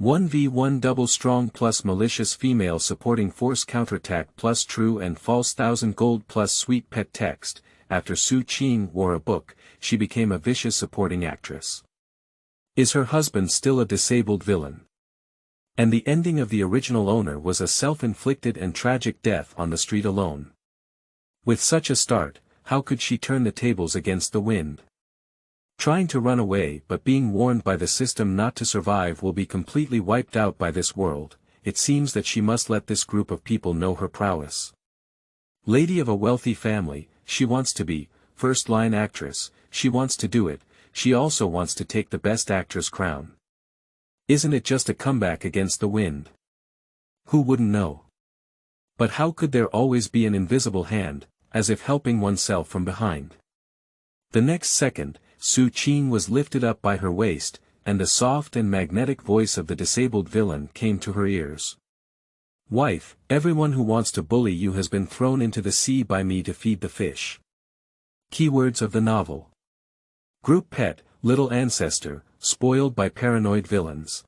1v1 double strong plus malicious female supporting force counterattack plus true and false 1000 gold plus sweet pet text. After Su Qing wore a book, she became a vicious supporting actress. Is her husband still a disabled villain? And the ending of the original owner was a self-inflicted and tragic death on the street alone. With such a start, how could she turn the tables against the wind? Trying to run away but being warned by the system not to survive will be completely wiped out by this world, it seems that she must let this group of people know her prowess. Lady of a wealthy family, she wants to be, first-line actress, she wants to do it, she also wants to take the best actress crown. Isn't it just a comeback against the wind? Who wouldn't know? But how could there always be an invisible hand, as if helping oneself from behind? The next second, Su Qing was lifted up by her waist, and the soft and magnetic voice of the disabled villain came to her ears. Wife, everyone who wants to bully you has been thrown into the sea by me to feed the fish. Keywords of the novel. Group pet, little ancestor, spoiled by paranoid villains.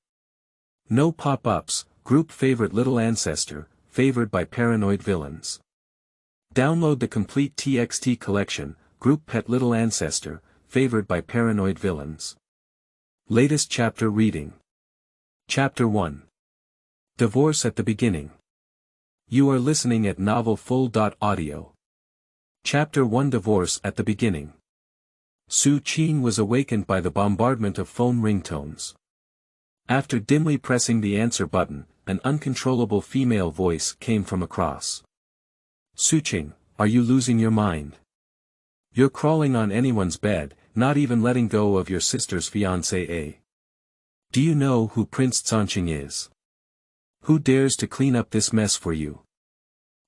No pop-ups, group favorite little ancestor, favored by paranoid villains. Download the complete TXT collection, group pet little ancestor, favored by paranoid villains. Latest chapter reading. Chapter 1. Divorce at the beginning. You are listening at novelfull.audio. Chapter 1. Divorce at the beginning. Su Qing was awakened by the bombardment of phone ringtones. After dimly pressing the answer button, an uncontrollable female voice came from across. Su Qing, are you losing your mind? You're crawling on anyone's bed, not even letting go of your sister's fiancé, eh? Do you know who Prince Sanqing is? Who dares to clean up this mess for you?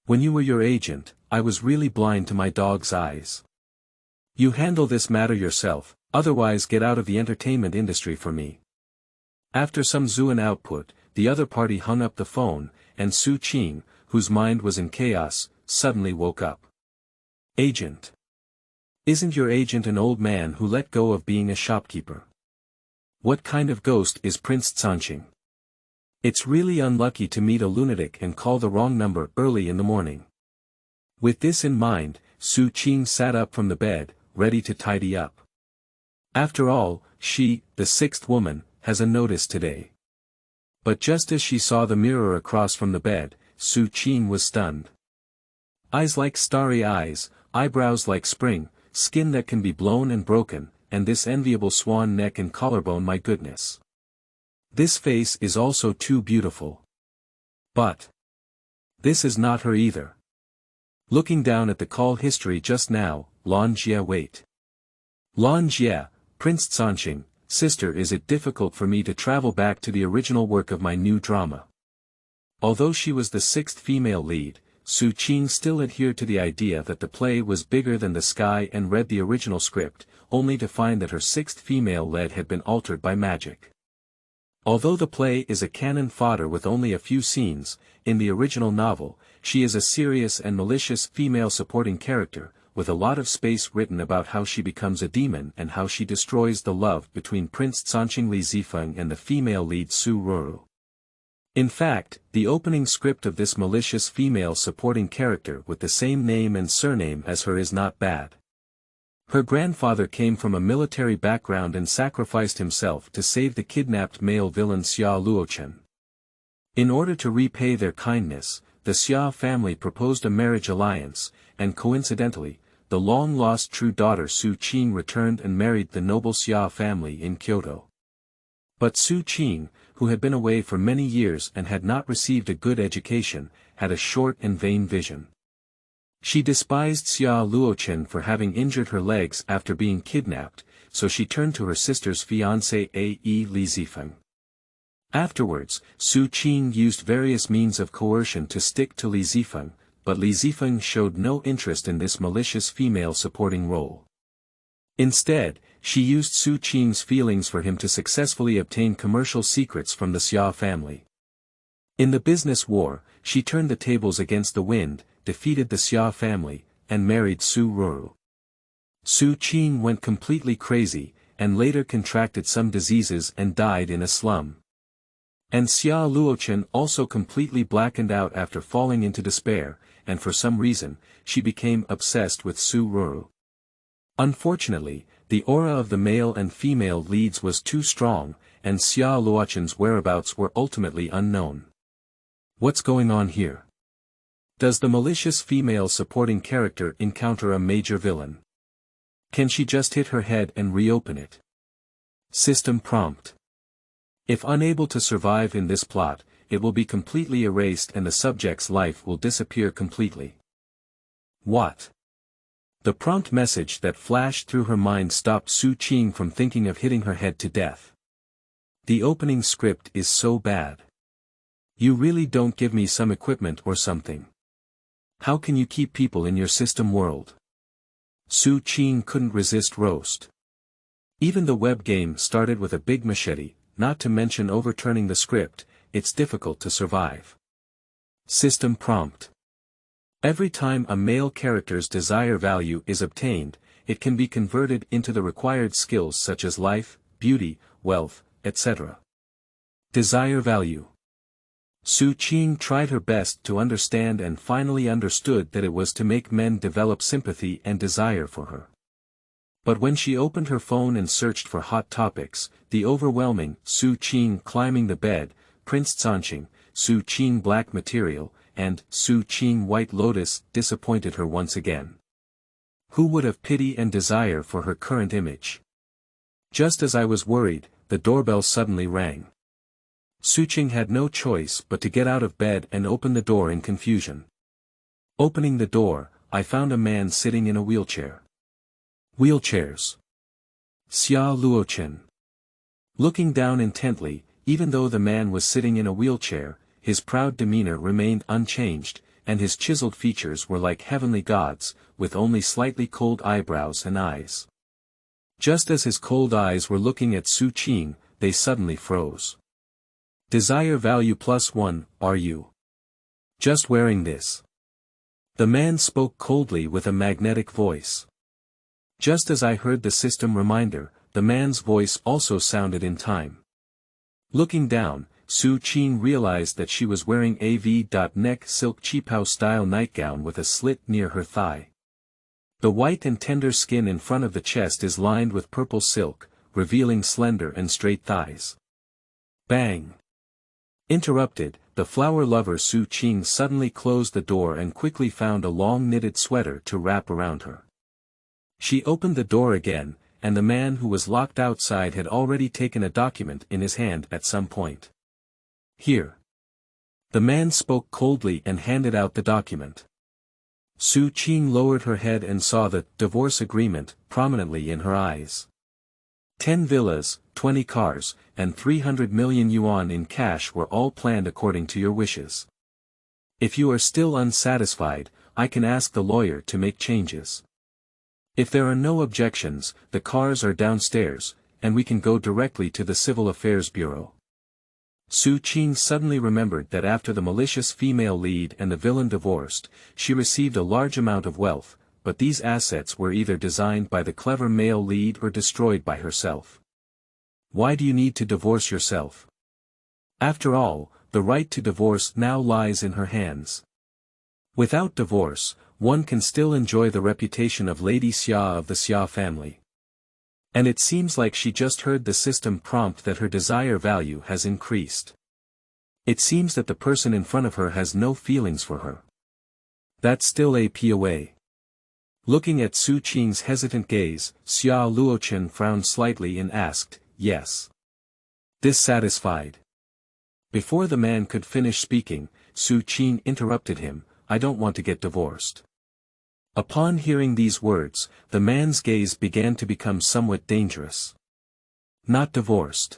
When you were your agent, I was really blind to my dog's eyes. You handle this matter yourself, otherwise get out of the entertainment industry for me. After some Zuan output, the other party hung up the phone, and Su Qing, whose mind was in chaos, suddenly woke up. Agent. Isn't your agent an old man who let go of being a shopkeeper? What kind of ghost is Prince Sanqing? It's really unlucky to meet a lunatic and call the wrong number early in the morning. With this in mind, Su Qing sat up from the bed, ready to tidy up. After all, she, the sixth woman, has a notice today. But just as she saw the mirror across from the bed, Su Qing was stunned. Eyes like starry eyes, eyebrows like spring, skin that can be blown and broken, and this enviable swan neck and collarbone, my goodness. This face is also too beautiful. But this is not her either. Looking down at the call history just now, Lan Jie wait. Lan Jie, Prince Sanqing, sister, is it difficult for me to travel back to the original work of my new drama? Although she was the sixth female lead, Su Qing still adhered to the idea that the play was bigger than the sky and read the original script, only to find that her sixth female lead had been altered by magic. Although the play is a cannon fodder with only a few scenes, in the original novel, she is a serious and malicious female supporting character, with a lot of space written about how she becomes a demon and how she destroys the love between Prince Sanqing Li Zifeng and the female lead Su Ruru. In fact, the opening script of this malicious female supporting character with the same name and surname as her is not bad. Her grandfather came from a military background and sacrificed himself to save the kidnapped male villain Xia Luochen. In order to repay their kindness, the Xia family proposed a marriage alliance, and coincidentally, the long-lost true daughter Su Qing returned and married the noble Xia family in Kyoto. But Su Qing, who had been away for many years and had not received a good education, had a short and vain vision. She despised Xia Luochen for having injured her legs after being kidnapped, so she turned to her sister's fiancé A.E. Li Zifeng. Afterwards, Su Qing used various means of coercion to stick to Li Zifeng, but Li Zifeng showed no interest in this malicious female supporting role. Instead, she used Su Qing's feelings for him to successfully obtain commercial secrets from the Xia family. In the business war, she turned the tables against the wind, defeated the Xia family, and married Su Ruru. Su Qing went completely crazy, and later contracted some diseases and died in a slum. And Xia Luochen also completely blackened out after falling into despair, and for some reason, she became obsessed with Su Ruru. Unfortunately, the aura of the male and female leads was too strong, and Xia Luochen's whereabouts were ultimately unknown. What's going on here? Does the malicious female supporting character encounter a major villain? Can she just hit her head and reopen it? System prompt. If unable to survive in this plot, it will be completely erased and the subject's life will disappear completely. What? The prompt message that flashed through her mind stopped Su Qing from thinking of hitting her head to death. The opening script is so bad. You really don't give me some equipment or something. How can you keep people in your system world? Su Qing couldn't resist roast. Even the web game started with a big machete, not to mention overturning the script, it's difficult to survive. System prompt. Every time a male character's desire value is obtained, it can be converted into the required skills such as life, beauty, wealth, etc. Desire value. Su Qing tried her best to understand and finally understood that it was to make men develop sympathy and desire for her. But when she opened her phone and searched for hot topics, the overwhelming Su Qing climbing the bed, Prince Zanqing, Su Qing black material, and Su Qing white lotus disappointed her once again. Who would have pity and desire for her current image? Just as I was worried, the doorbell suddenly rang. Su Qing had no choice but to get out of bed and open the door in confusion. Opening the door, I found a man sitting in a wheelchair. Wheelchairs. Xia Luochen. Looking down intently, even though the man was sitting in a wheelchair, his proud demeanor remained unchanged, and his chiseled features were like heavenly gods, with only slightly cold eyebrows and eyes. Just as his cold eyes were looking at Su Qing, they suddenly froze. Desire value +1, are you just wearing this? The man spoke coldly with a magnetic voice. Just as I heard the system reminder, the man's voice also sounded in time. Looking down, Su Qing realized that she was wearing a V-neck silk qipao style nightgown with a slit near her thigh. The white and tender skin in front of the chest is lined with purple silk, revealing slender and straight thighs. Bang! Interrupted, the flower lover Su Qing suddenly closed the door and quickly found a long knitted sweater to wrap around her. She opened the door again, and the man who was locked outside had already taken a document in his hand at some point. Here. The man spoke coldly and handed out the document. Su Qing lowered her head and saw the divorce agreement prominently in her eyes. 10 villas, 20 cars, and 300 million yuan in cash were all planned according to your wishes. If you are still unsatisfied, I can ask the lawyer to make changes. If there are no objections, the cars are downstairs, and we can go directly to the Civil Affairs Bureau. Su Qing suddenly remembered that after the malicious female lead and the villain divorced, she received a large amount of wealth, but these assets were either designed by the clever male lead or destroyed by herself. Why do you need to divorce yourself? After all, the right to divorce now lies in her hands. Without divorce, one can still enjoy the reputation of Lady Xia of the Xia family. And it seems like she just heard the system prompt that her desire value has increased. It seems that the person in front of her has no feelings for her. That's still a POA. Looking at Su Qing's hesitant gaze, Xia Luochen frowned slightly and asked, yes. Dissatisfied. Before the man could finish speaking, Su Qing interrupted him, I don't want to get divorced. Upon hearing these words, the man's gaze began to become somewhat dangerous. Not divorced.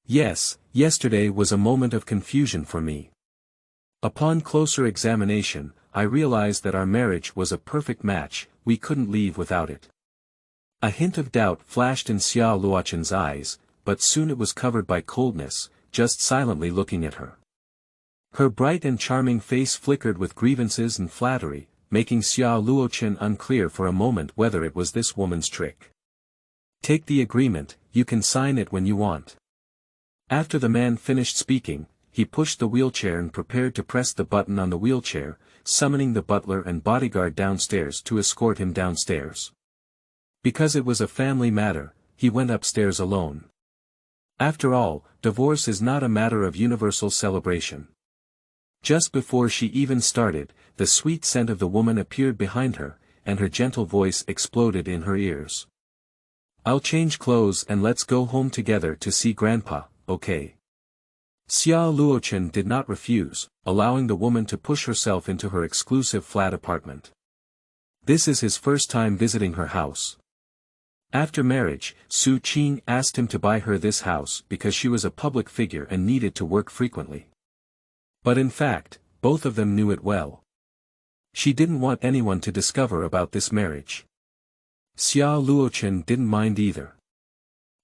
Yes, yesterday was a moment of confusion for me. Upon closer examination, I realized that our marriage was a perfect match, we couldn't leave without it. A hint of doubt flashed in Xia Luochen's eyes, but soon it was covered by coldness, just silently looking at her. Her bright and charming face flickered with grievances and flattery, making Xia Luochen unclear for a moment whether it was this woman's trick. Take the agreement, you can sign it when you want. After the man finished speaking, he pushed the wheelchair and prepared to press the button on the wheelchair, summoning the butler and bodyguard downstairs to escort him downstairs. Because it was a family matter, he went upstairs alone. After all, divorce is not a matter of universal celebration. Just before she even started, the sweet scent of the woman appeared behind her, and her gentle voice exploded in her ears. "I'll change clothes and let's go home together to see Grandpa, okay?" Xia Luochen did not refuse, allowing the woman to push herself into her exclusive flat apartment. This is his first time visiting her house. After marriage, Su Qing asked him to buy her this house because she was a public figure and needed to work frequently. But in fact, both of them knew it well. She didn't want anyone to discover about this marriage. Xia Luochen didn't mind either.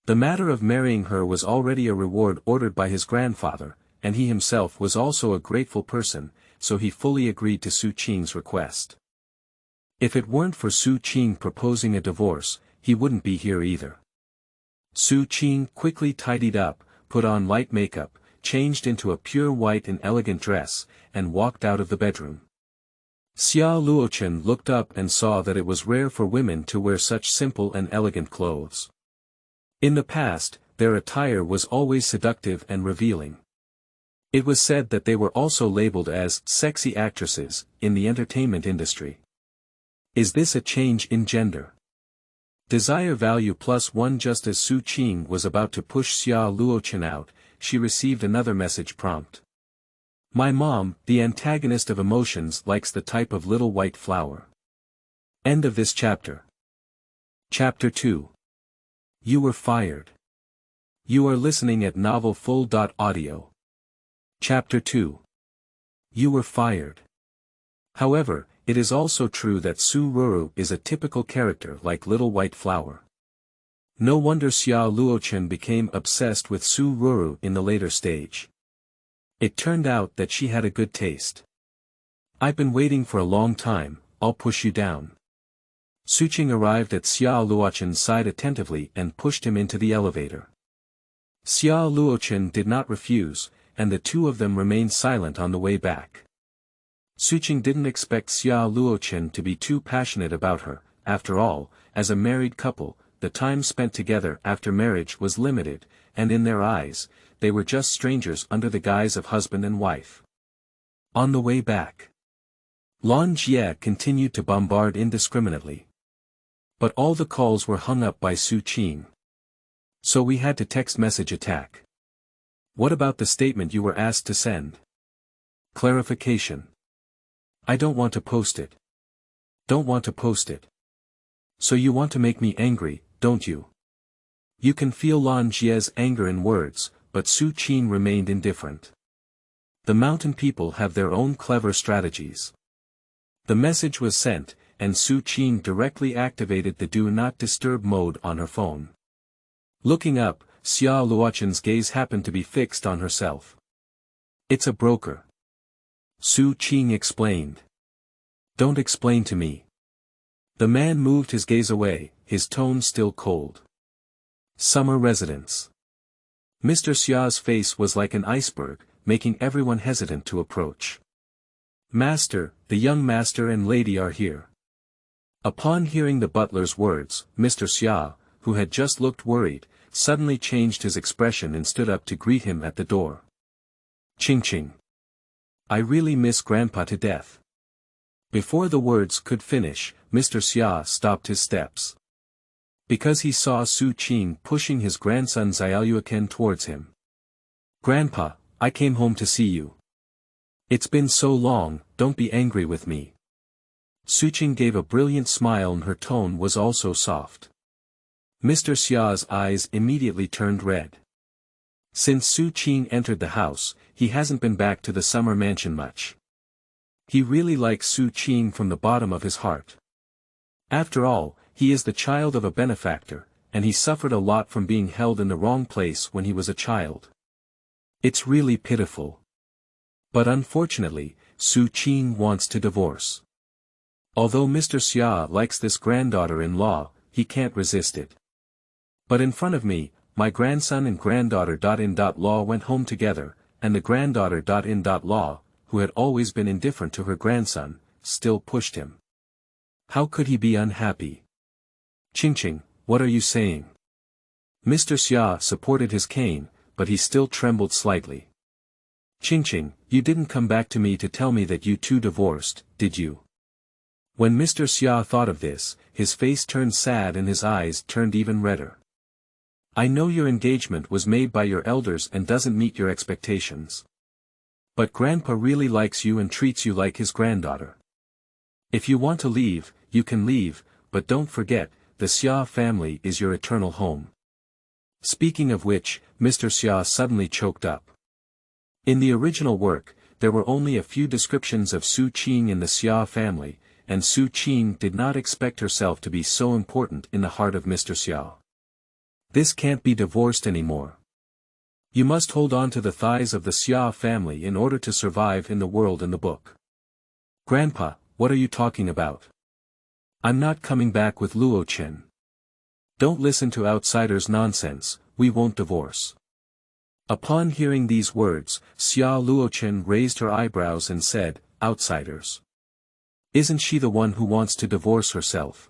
The matter of marrying her was already a reward ordered by his grandfather, and he himself was also a grateful person, so he fully agreed to Su Qing's request. If it weren't for Su Qing proposing a divorce, he wouldn't be here either. Su Qing quickly tidied up, put on light makeup, changed into a pure white and elegant dress, and walked out of the bedroom. Xia Luochen looked up and saw that it was rare for women to wear such simple and elegant clothes. In the past, their attire was always seductive and revealing. It was said that they were also labeled as sexy actresses in the entertainment industry. Is this a change in gender? Desire value +1. Just as Su Qing was about to push Xia Luochen out, she received another message prompt. "My mom, the antagonist of emotions, likes the type of little white flower." End of this chapter. Chapter 2. You were fired. You are listening at novelfull.audio. Chapter 2. You were fired. However, it is also true that Su Ruru is a typical character like Little White Flower. No wonder Xia Luochen became obsessed with Su Ruru in the later stage. It turned out that she had a good taste. "I've been waiting for a long time, I'll push you down." Su Qing arrived at Xia Luochen's side attentively and pushed him into the elevator. Xia Luochen did not refuse, and the two of them remained silent on the way back. Su Qing didn't expect Xia Luochen to be too passionate about her. After all, as a married couple, the time spent together after marriage was limited, and in their eyes, they were just strangers under the guise of husband and wife. On the way back, Lan Jie continued to bombard indiscriminately. But all the calls were hung up by Su Qing. "So we had to text message attack. What about the statement you were asked to send?" Clarification. "I don't want to post it." "Don't want to post it. So you want to make me angry, don't you?" You can feel Lan Jie's anger in words, but Su Qing remained indifferent. The mountain people have their own clever strategies. The message was sent, and Su Qing directly activated the Do Not Disturb mode on her phone. Looking up, Xia Luochen's gaze happened to be fixed on herself. "It's a broker," Su Qing explained. "Don't explain to me." The man moved his gaze away, his tone still cold. Summer residence. Mr. Xia's face was like an iceberg, making everyone hesitant to approach. "Master, the young master and lady are here." Upon hearing the butler's words, Mr. Xia, who had just looked worried, suddenly changed his expression and stood up to greet him at the door. "Ching ching. I really miss Grandpa to death." Before the words could finish, Mr. Xia stopped his steps. Because he saw Su Qing pushing his grandson Xiaoyuchen towards him. "Grandpa, I came home to see you. It's been so long, don't be angry with me." Su Qing gave a brilliant smile and her tone was also soft. Mr. Xia's eyes immediately turned red. Since Su Qing entered the house, he hasn't been back to the summer mansion much. He really likes Su Qing from the bottom of his heart. After all, he is the child of a benefactor, and he suffered a lot from being held in the wrong place when he was a child. It's really pitiful. But unfortunately, Su Qing wants to divorce. Although Mr. Xia likes this granddaughter-in-law, he can't resist it. "But in front of me, my grandson and granddaughter.in.law went home together, and the granddaughter.in.law, who had always been indifferent to her grandson, still pushed him. How could he be unhappy? Qing, what are you saying? Mr. Xia supported his cane, but he still trembled slightly. Qing, you didn't come back to me to tell me that you two divorced, did you? When Mr. Xia thought of this, his face turned sad and his eyes turned even redder. I know your engagement was made by your elders and doesn't meet your expectations. But Grandpa really likes you and treats you like his granddaughter. If you want to leave, you can leave, but don't forget, the Xia family is your eternal home. Speaking of which, Mr. Xia suddenly choked up. In the original work, there were only a few descriptions of Su Qing in the Xia family, and Su Qing did not expect herself to be so important in the heart of Mr. Xia. This can't be divorced anymore. You must hold on to the thighs of the Xia family in order to survive in the world in the book. Grandpa, what are you talking about? I'm not coming back with Luo Chen. Don't listen to outsiders' nonsense, we won't divorce. Upon hearing these words, Xia Luochen raised her eyebrows and said, outsiders. Isn't she the one who wants to divorce herself?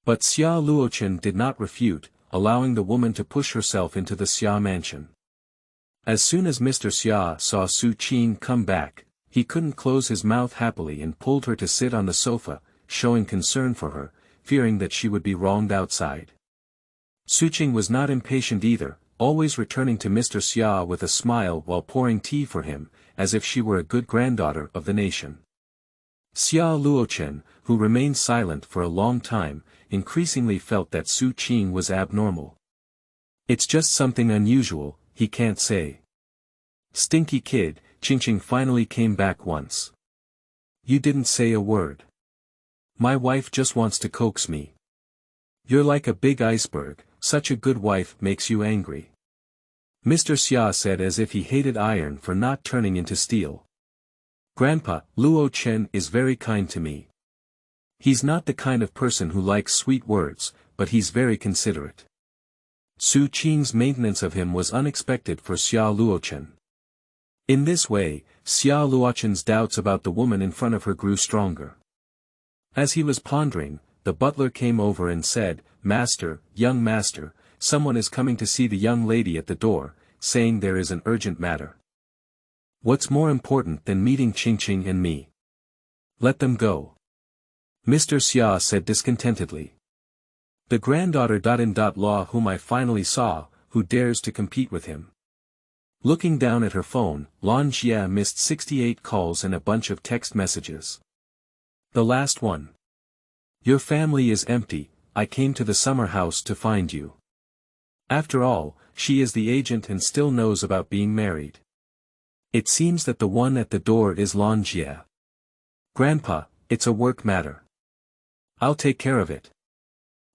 But Xia Luochen did not refute, allowing the woman to push herself into the Xia mansion. As soon as Mr. Xia saw Su Qing come back, he couldn't close his mouth happily and pulled her to sit on the sofa, showing concern for her, fearing that she would be wronged outside. Su Qing was not impatient either, always returning to Mr. Xia with a smile while pouring tea for him, as if she were a good granddaughter of the nation. Xia Luochen, who remained silent for a long time, increasingly felt that Su Qing was abnormal. It's just something unusual, he can't say. Stinky kid, Qing finally came back once. You didn't say a word. My wife just wants to coax me. You're like a big iceberg, such a good wife makes you angry. Mr. Xia said as if he hated iron for not turning into steel. Grandpa, Luo Chen is very kind to me. He's not the kind of person who likes sweet words, but he's very considerate. Su Qing's maintenance of him was unexpected for Xia Luochen. In this way, Xia Luochen's doubts about the woman in front of her grew stronger. As he was pondering, the butler came over and said, Master, young master, someone is coming to see the young lady at the door, saying there is an urgent matter. What's more important than meeting Qing and me? Let them go. Mr. Xia said discontentedly. The granddaughter.in.law whom I finally saw, who dares to compete with him. Looking down at her phone, Lan Jie missed 68 calls and a bunch of text messages. The last one. Your family is empty, I came to the summer house to find you. After all, she is the agent and still knows about being married. It seems that the one at the door is Lan Jie. Grandpa, it's a work matter. I'll take care of it.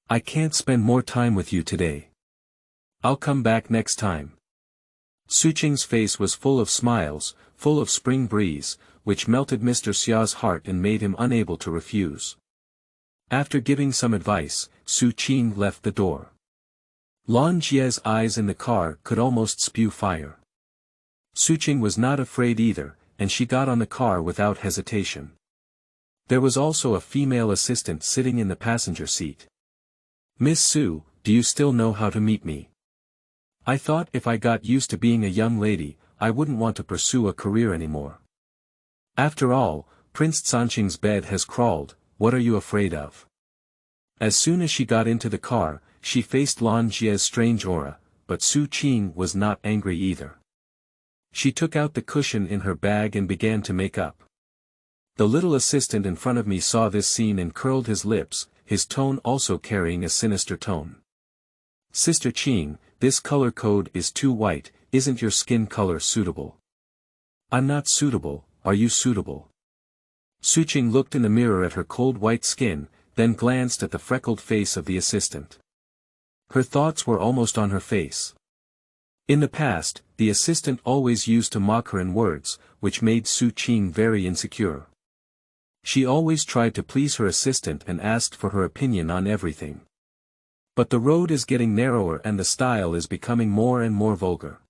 I can't spend more time with you today. I'll come back next time. Su Qing's face was full of smiles, full of spring breeze, which melted Mr. Xia's heart and made him unable to refuse. After giving some advice, Su Qing left the door. Lan Jie's eyes in the car could almost spew fire. Su Qing was not afraid either, and she got on the car without hesitation. There was also a female assistant sitting in the passenger seat. Miss Su, do you still know how to meet me? I thought if I got used to being a young lady, I wouldn't want to pursue a career anymore. After all, Prince Sanqing's bed has crawled, what are you afraid of? As soon as she got into the car, she faced Lan Jie's strange aura, but Su Qing was not angry either. She took out the cushion in her bag and began to make up. The little assistant in front of me saw this scene and curled his lips, his tone also carrying a sinister tone. Sister Qing, this color code is too white, isn't your skin color suitable? I'm not suitable, are you suitable? Su Qing looked in the mirror at her cold white skin, then glanced at the freckled face of the assistant. Her thoughts were almost on her face. In the past, the assistant always used to mock her in words, which made Su Qing very insecure. She always tried to please her assistant and asked for her opinion on everything. But the road is getting narrower and the style is becoming more and more vulgar.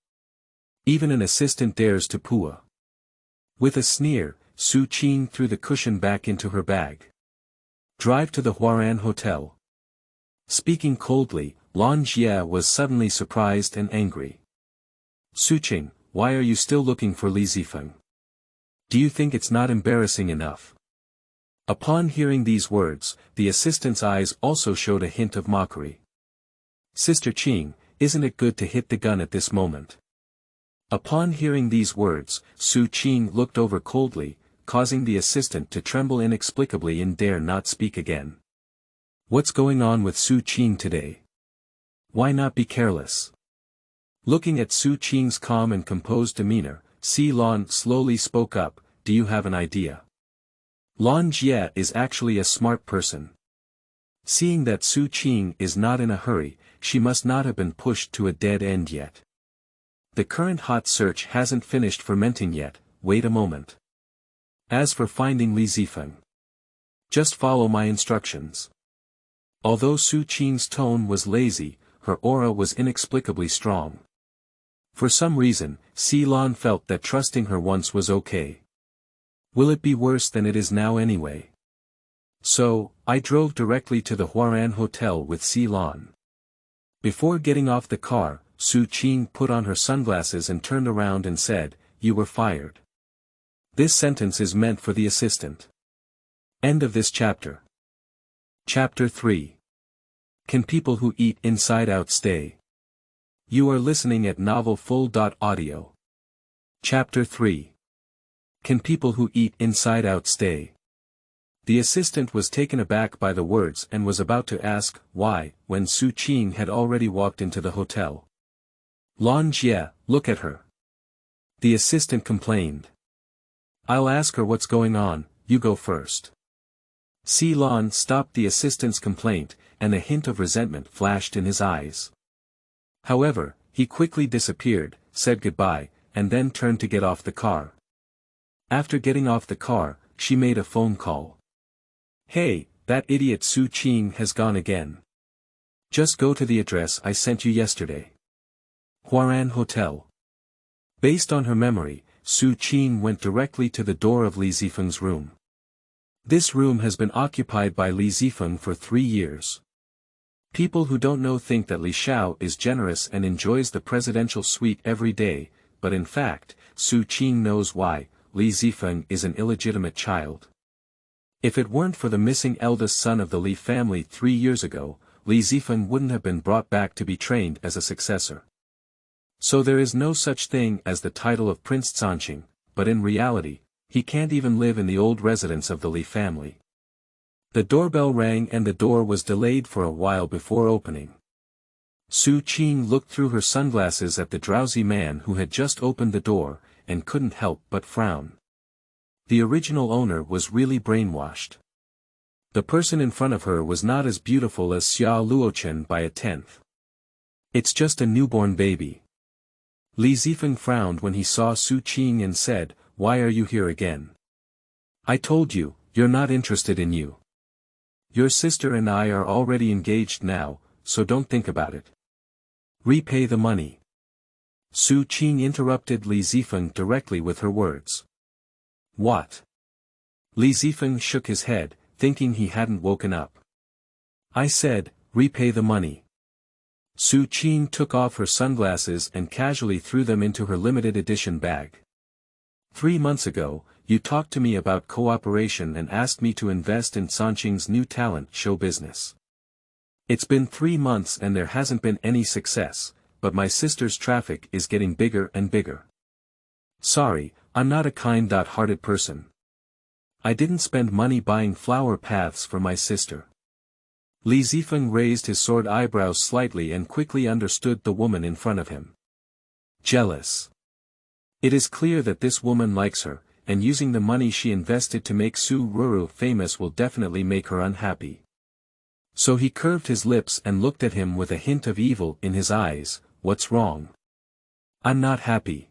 Even an assistant dares to pua. With a sneer, Su Qing threw the cushion back into her bag. Drive to the Huaran Hotel. Speaking coldly, Lan Jie was suddenly surprised and angry. Su Qing, why are you still looking for Li Zifeng? Do you think it's not embarrassing enough? Upon hearing these words, the assistant's eyes also showed a hint of mockery. Sister Qing, isn't it good to hit the gun at this moment? Upon hearing these words, Su Qing looked over coldly, causing the assistant to tremble inexplicably and dare not speak again. What's going on with Su Qing today? Why not be careless? Looking at Su Qing's calm and composed demeanor, Si Lan slowly spoke up, do you have an idea? Lan Jie is actually a smart person. Seeing that Su Qing is not in a hurry, she must not have been pushed to a dead end yet. The current hot search hasn't finished fermenting yet, wait a moment. As for finding Li Zifeng, just follow my instructions. Although Su Qing's tone was lazy, her aura was inexplicably strong. For some reason, Si Lan felt that trusting her once was okay. Will it be worse than it is now anyway? So, I drove directly to the Huaran Hotel with Si Lan. Before getting off the car, Su Qing put on her sunglasses and turned around and said, you were fired. This sentence is meant for the assistant. End of this chapter. Chapter 3. Can people who eat inside out stay? You are listening at novelfull.audio. Chapter 3. Can people who eat inside out stay? The assistant was taken aback by the words and was about to ask, why, when Su Qing had already walked into the hotel. Lan Jie, look at her. The assistant complained. I'll ask her what's going on, you go first. Si Lan stopped the assistant's complaint, and a hint of resentment flashed in his eyes. However, he quickly disappeared, said goodbye, and then turned to get off the car. After getting off the car, she made a phone call. Hey, that idiot Su Qing has gone again. Just go to the address I sent you yesterday. Huaran Hotel. Based on her memory, Su Qing went directly to the door of Li Zifeng's room. This room has been occupied by Li Zifeng for 3 years. People who don't know think that Li Xiao is generous and enjoys the presidential suite every day, but in fact, Su Qing knows why. Li Zifeng is an illegitimate child. If it weren't for the missing eldest son of the Li family 3 years ago, Li Zifeng wouldn't have been brought back to be trained as a successor. So there is no such thing as the title of Prince Sanqing, but in reality, he can't even live in the old residence of the Li family. The doorbell rang and the door was delayed for a while before opening. Su Qing looked through her sunglasses at the drowsy man who had just opened the door, and couldn't help but frown. The original owner was really brainwashed. The person in front of her was not as beautiful as Xia Luochen by a tenth. It's just a newborn baby. Li Zifeng frowned when he saw Su Qing and said, why are you here again? I told you, you're not interested in you. Your sister and I are already engaged now, so don't think about it. Repay the money. Su Qing interrupted Li Zifeng directly with her words. What? Li Zifeng shook his head, thinking he hadn't woken up. I said, repay the money. Su Qing took off her sunglasses and casually threw them into her limited edition bag. 3 months ago, you talked to me about cooperation and asked me to invest in Sanqing's new talent show business. It's been 3 months and there hasn't been any success, but my sister's traffic is getting bigger and bigger. Sorry, I'm not a kind-hearted person. I didn't spend money buying flower paths for my sister. Li Zifeng raised his sword eyebrows slightly and quickly understood the woman in front of him. Jealous. It is clear that this woman likes her, and using the money she invested to make Su Ruru famous will definitely make her unhappy. So he curved his lips and looked at him with a hint of evil in his eyes. What's wrong? I'm not happy.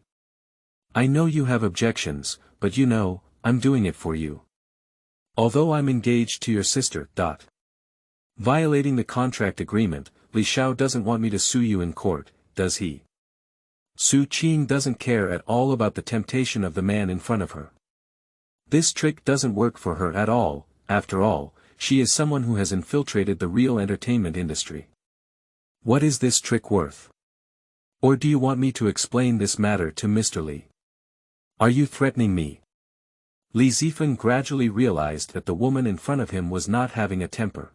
I know you have objections, but you know, I'm doing it for you. Although I'm engaged to your sister. Violating the contract agreement, Li Xiao doesn't want me to sue you in court, does he? Su Qing doesn't care at all about the temptation of the man in front of her. This trick doesn't work for her at all. After all, she is someone who has infiltrated the real entertainment industry. What is this trick worth? Or do you want me to explain this matter to Mr. Li? Are you threatening me? Li Zifeng gradually realized that the woman in front of him was not having a temper.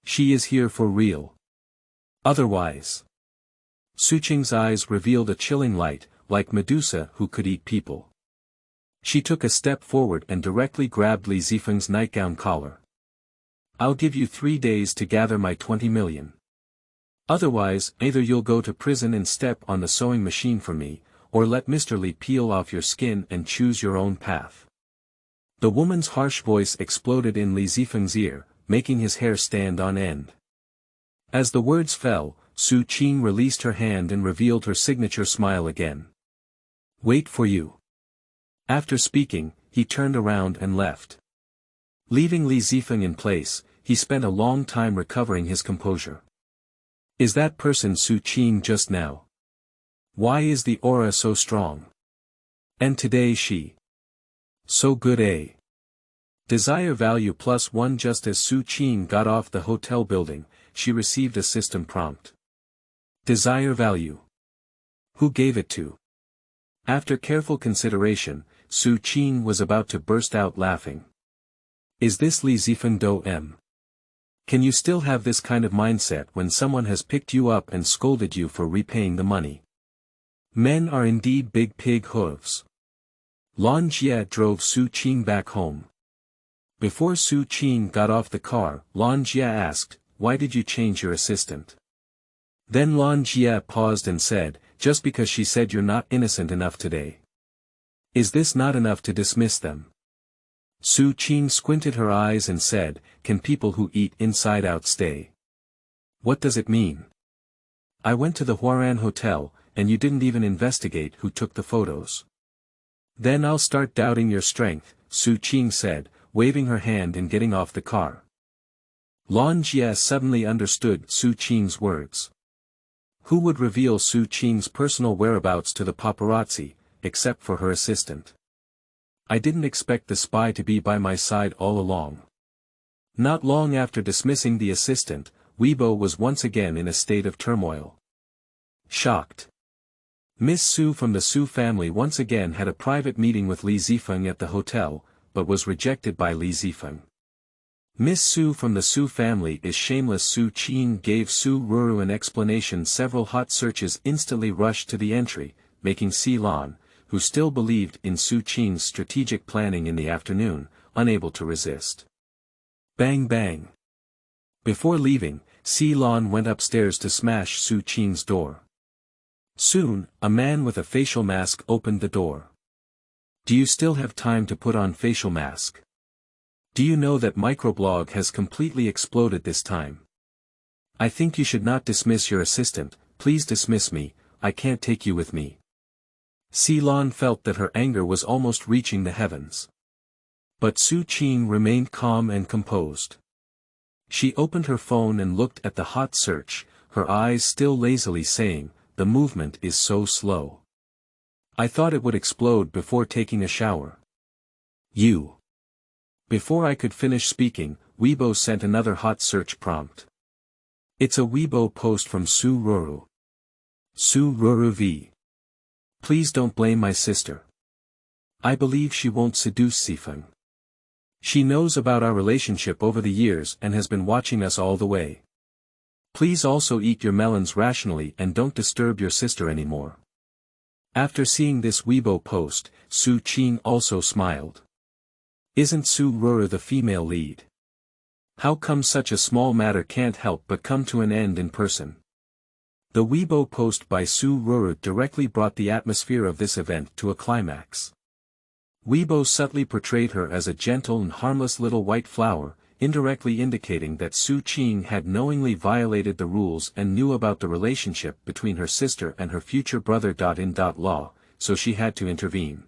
She is here for real. Otherwise. Su Qing's eyes revealed a chilling light, like Medusa who could eat people. She took a step forward and directly grabbed Li Zifeng's nightgown collar. I'll give you 3 days to gather my 20 million. Otherwise, either you'll go to prison and step on the sewing machine for me, or let Mr. Li peel off your skin and choose your own path. The woman's harsh voice exploded in Li Zifeng's ear, making his hair stand on end. As the words fell, Su Qing released her hand and revealed her signature smile again. Wait for you. After speaking, he turned around and left. Leaving Li Zifeng in place, he spent a long time recovering his composure. Is that person Su Qing just now? Why is the aura so strong? And today she. So good a. Desire value +1. Just as Su Qing got off the hotel building, she received a system prompt. Desire value. Who gave it to? After careful consideration, Su Qing was about to burst out laughing. Is this Li Zifeng Do M? Can you still have this kind of mindset when someone has picked you up and scolded you for repaying the money? Men are indeed big pig hooves. Lan Jie drove Su Qing back home. Before Su Qing got off the car, Lan Jie asked, why did you change your assistant? Then Lan Jie paused and said, just because she said you're not innocent enough today. Is this not enough to dismiss them? Su Qing squinted her eyes and said, can people who eat inside out stay? What does it mean? I went to the Huaran Hotel, and you didn't even investigate who took the photos. Then I'll start doubting your strength, Su Qing said, waving her hand and getting off the car. Lan Jie suddenly understood Su Qing's words. Who would reveal Su Qing's personal whereabouts to the paparazzi, except for her assistant? I didn't expect the spy to be by my side all along. Not long after dismissing the assistant, Weibo was once again in a state of turmoil. Shocked. Miss Su from the Su family once again had a private meeting with Li Zifeng at the hotel, but was rejected by Li Zifeng. Miss Su from the Su family is shameless. Su Qing gave Su Ruru an explanation. Several hot searches instantly rushed to the entry, making Si Lan, who still believed in Su Qing's strategic planning in the afternoon, unable to resist. Bang bang. Before leaving, Si Lan went upstairs to smash Su Qing's door. Soon, a man with a facial mask opened the door. Do you still have time to put on facial mask? Do you know that microblog has completely exploded this time? I think you should not dismiss your assistant. Please dismiss me, I can't take you with me. Si Lan felt that her anger was almost reaching the heavens. But Su Qing remained calm and composed. She opened her phone and looked at the hot search, her eyes still lazily saying, the movement is so slow. I thought it would explode before taking a shower. You. Before I could finish speaking, Weibo sent another hot search prompt. It's a Weibo post from Su Ruru. Su Ruru V. Please don't blame my sister. I believe she won't seduce Zifeng. She knows about our relationship over the years and has been watching us all the way. Please also eat your melons rationally and don't disturb your sister anymore. After seeing this Weibo post, Su Qing also smiled. Isn't Su Ruru the female lead? How come such a small matter can't help but come to an end in person? The Weibo post by Su Ruru directly brought the atmosphere of this event to a climax. Weibo subtly portrayed her as a gentle and harmless little white flower, indirectly indicating that Su Qing had knowingly violated the rules and knew about the relationship between her sister and her future brother. In law, so she had to intervene.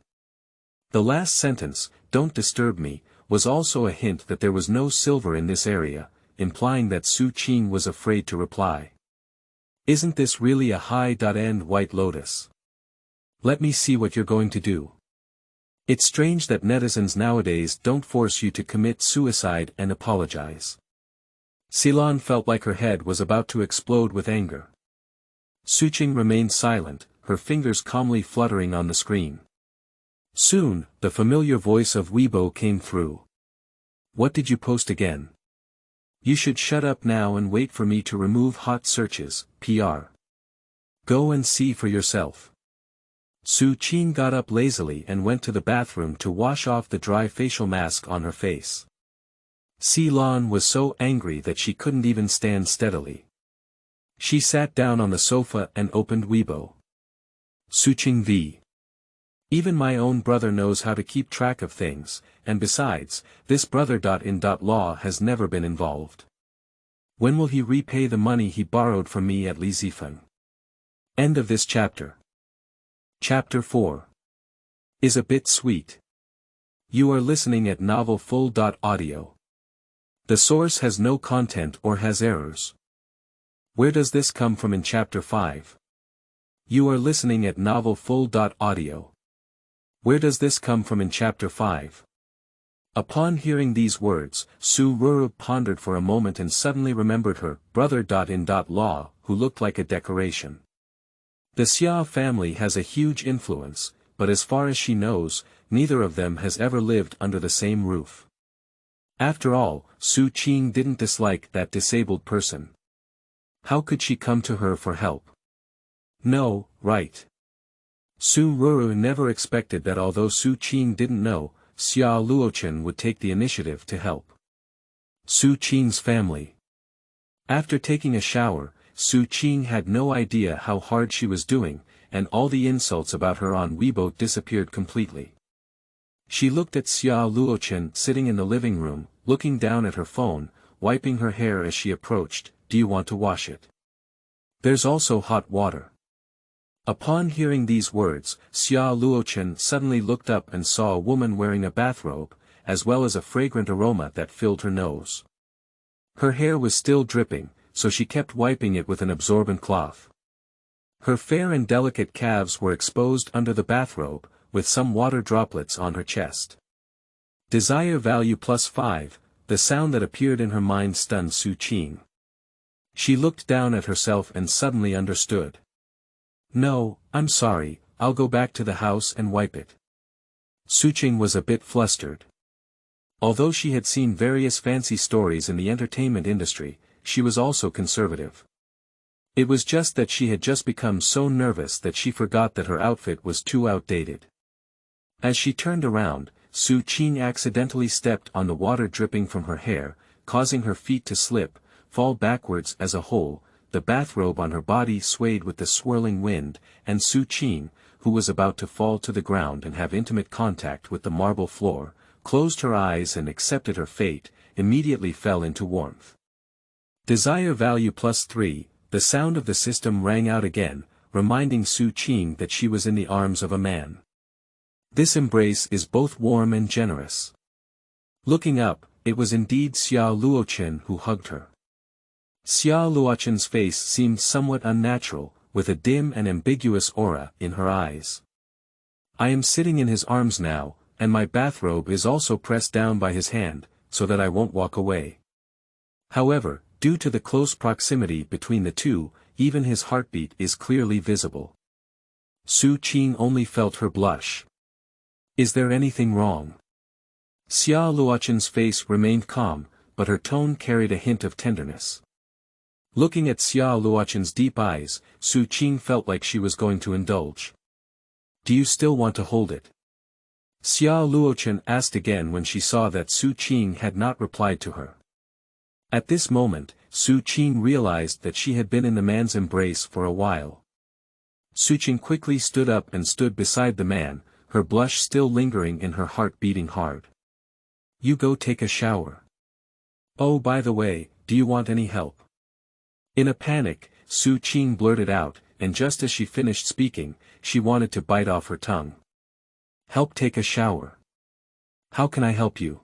The last sentence, "Don't disturb me," was also a hint that there was no silver in this area, implying that Su Qing was afraid to reply. Isn't this really a high-end white lotus? Let me see what you're going to do. It's strange that netizens nowadays don't force you to commit suicide and apologize. Melon felt like her head was about to explode with anger. Su Qing remained silent, her fingers calmly fluttering on the screen. Soon, the familiar voice of Weibo came through. What did you post again? You should shut up now and wait for me to remove hot searches, PR. Go and see for yourself. Su Qing got up lazily and went to the bathroom to wash off the dry facial mask on her face. Melon was so angry that she couldn't even stand steadily. She sat down on the sofa and opened Weibo. Su Qing v. Even my own brother knows how to keep track of things, and besides, this brother.in.law has never been involved. When will he repay the money he borrowed from me at Li Zifeng? End of this chapter. Chapter 4. Is a bit sweet. You are listening at novelfull.audio. The source has no content or has errors. Where does this come from in Chapter 5? You are listening at novelfull.audio. Where does this come from in Chapter 5? Upon hearing these words, Su Ruru pondered for a moment and suddenly remembered her brother.in.law, who looked like a decoration. The Xia family has a huge influence, but as far as she knows, neither of them has ever lived under the same roof. After all, Su Qing didn't dislike that disabled person. How could she come to her for help? No, right. Su Ruru never expected that although Su Qing didn't know, Xia Luochen would take the initiative to help. Su Qing's family. After taking a shower, Su Qing had no idea how hard she was doing, and all the insults about her on Weibo disappeared completely. She looked at Xia Luochen sitting in the living room, looking down at her phone, wiping her hair as she approached. Do you want to wash it? There's also hot water. Upon hearing these words, Xia Luochen suddenly looked up and saw a woman wearing a bathrobe, as well as a fragrant aroma that filled her nose. Her hair was still dripping, so she kept wiping it with an absorbent cloth. Her fair and delicate calves were exposed under the bathrobe, with some water droplets on her chest. Desire value +5, the sound that appeared in her mind stunned Su Qing. She looked down at herself and suddenly understood. No, I'm sorry, I'll go back to the house and wipe it. Su Qing was a bit flustered. Although she had seen various fancy stories in the entertainment industry, she was also conservative. It was just that she had just become so nervous that she forgot that her outfit was too outdated. As she turned around, Su Qing accidentally stepped on the water dripping from her hair, causing her feet to slip, fall backwards as a whole. The bathrobe on her body swayed with the swirling wind, and Su Qing, who was about to fall to the ground and have intimate contact with the marble floor, closed her eyes and accepted her fate, immediately fell into warmth. Desire value +3, the sound of the system rang out again, reminding Su Qing that she was in the arms of a man. This embrace is both warm and generous. Looking up, it was indeed Xia Luochen who hugged her. Xia Luochen's face seemed somewhat unnatural, with a dim and ambiguous aura in her eyes. I am sitting in his arms now, and my bathrobe is also pressed down by his hand, so that I won't walk away. However, due to the close proximity between the two, even his heartbeat is clearly visible. Su Qing only felt her blush. Is there anything wrong? Xia Luochen's face remained calm, but her tone carried a hint of tenderness. Looking at Xia Luochen's deep eyes, Su Qing felt like she was going to indulge. Do you still want to hold it? Xia Luochen asked again when she saw that Su Qing had not replied to her. At this moment, Su Qing realized that she had been in the man's embrace for a while. Su Qing quickly stood up and stood beside the man, her blush still lingering and her heart beating hard. You go take a shower. Oh, by the way, do you want any help? In a panic, Su Qing blurted out, and just as she finished speaking, she wanted to bite off her tongue. Help take a shower. How can I help you?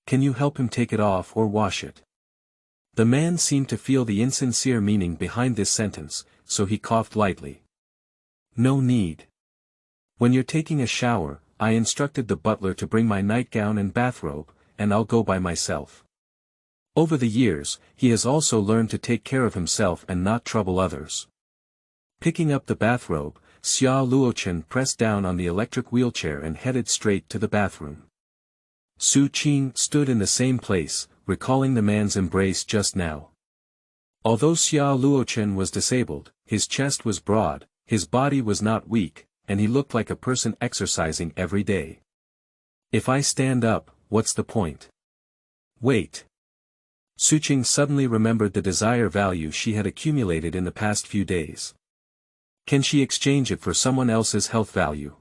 Can you help him take it off or wash it? The man seemed to feel the insincere meaning behind this sentence, so he coughed lightly. No need. When you're taking a shower, I instructed the butler to bring my nightgown and bathrobe, and I'll go by myself. Over the years, he has also learned to take care of himself and not trouble others. Picking up the bathrobe, Xia Luochen pressed down on the electric wheelchair and headed straight to the bathroom. Su Qing stood in the same place, recalling the man's embrace just now. Although Xia Luochen was disabled, his chest was broad, his body was not weak, and he looked like a person exercising every day. If I stand up, what's the point? Wait. Su Qing suddenly remembered the desire value she had accumulated in the past few days. Can she exchange it for someone else's health value?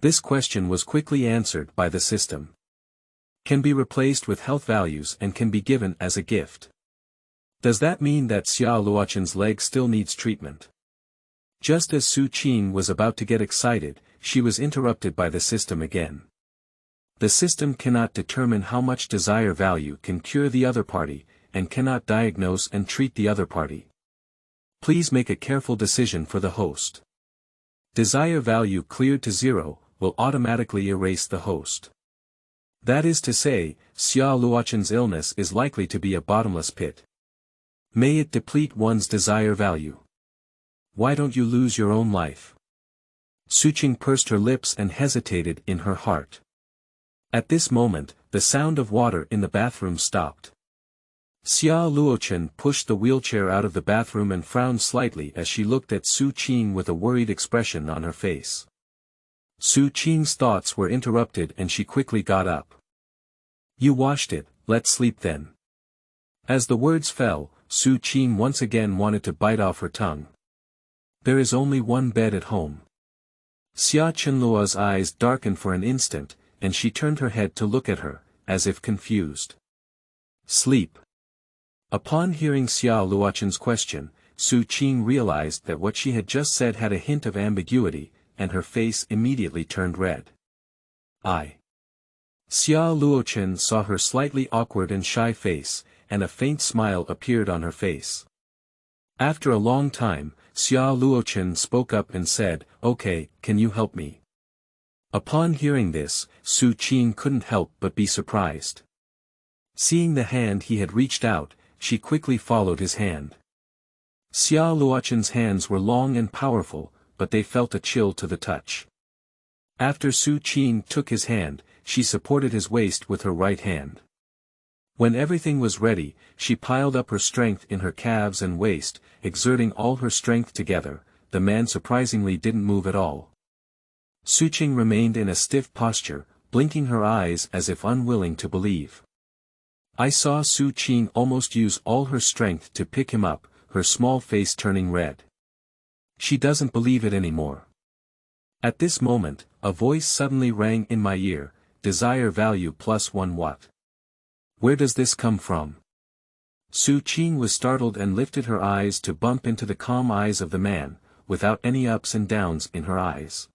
This question was quickly answered by the system. Can be replaced with health values and can be given as a gift. Does that mean that Xia Luochen's leg still needs treatment? Just as Su Qing was about to get excited, she was interrupted by the system again. The system cannot determine how much desire value can cure the other party, and cannot diagnose and treat the other party. Please make a careful decision for the host. Desire value cleared to 0, will automatically erase the host. That is to say, Xia Luochen's illness is likely to be a bottomless pit. May it deplete one's desire value. Why don't you lose your own life? Su Qing pursed her lips and hesitated in her heart. At this moment, the sound of water in the bathroom stopped. Xia Luochen pushed the wheelchair out of the bathroom and frowned slightly as she looked at Su Qing with a worried expression on her face. Su Qing's thoughts were interrupted and she quickly got up. You washed it, let's sleep then. As the words fell, Su Qing once again wanted to bite off her tongue. There is only one bed at home. Xia Chenluo's eyes darkened for an instant, and she turned her head to look at her, as if confused. Sleep. Upon hearing Xia Luochen's question, Su Qing realized that what she had just said had a hint of ambiguity, and her face immediately turned red. Xia Luochen saw her slightly awkward and shy face, and a faint smile appeared on her face. After a long time, Xia Luochen spoke up and said, Okay, can you help me? Upon hearing this, Su Qing couldn't help but be surprised. Seeing the hand he had reached out, she quickly followed his hand. Xia Luochen's hands were long and powerful, but they felt a chill to the touch. After Su Qing took his hand, she supported his waist with her right hand. When everything was ready, she piled up her strength in her calves and waist, exerting all her strength together. The man surprisingly didn't move at all. Su Qing remained in a stiff posture, blinking her eyes as if unwilling to believe. I saw Su Qing almost use all her strength to pick him up, her small face turning red. She doesn't believe it anymore. At this moment, a voice suddenly rang in my ear, desire value plus 1 what? Where does this come from? Su Qing was startled and lifted her eyes to bump into the calm eyes of the man, without any ups and downs in her eyes.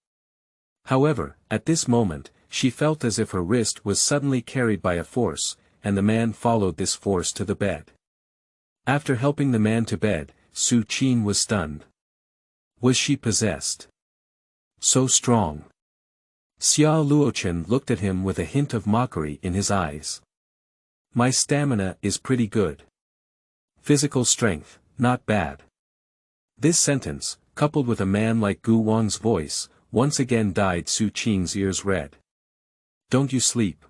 However, at this moment, she felt as if her wrist was suddenly carried by a force, and the man followed this force to the bed. After helping the man to bed, Su Qing was stunned. Was she possessed? So strong. Xia Luochen looked at him with a hint of mockery in his eyes. My stamina is pretty good. Physical strength, not bad. This sentence, coupled with a man like Gu Wang's voice, once again dyed Su Qing's ears red. Don't you sleep?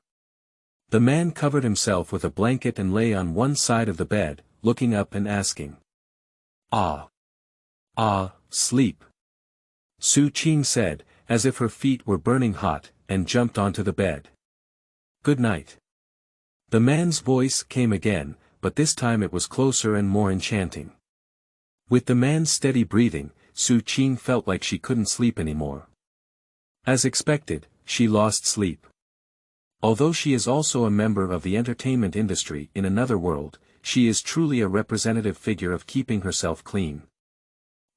The man covered himself with a blanket and lay on one side of the bed, looking up and asking. Sleep. Su Qing said, as if her feet were burning hot, and jumped onto the bed. Good night. The man's voice came again, but this time it was closer and more enchanting. With the man's steady breathing, Su Qing felt like she couldn't sleep anymore. As expected, she lost sleep. Although she is also a member of the entertainment industry in another world, she is truly a representative figure of keeping herself clean.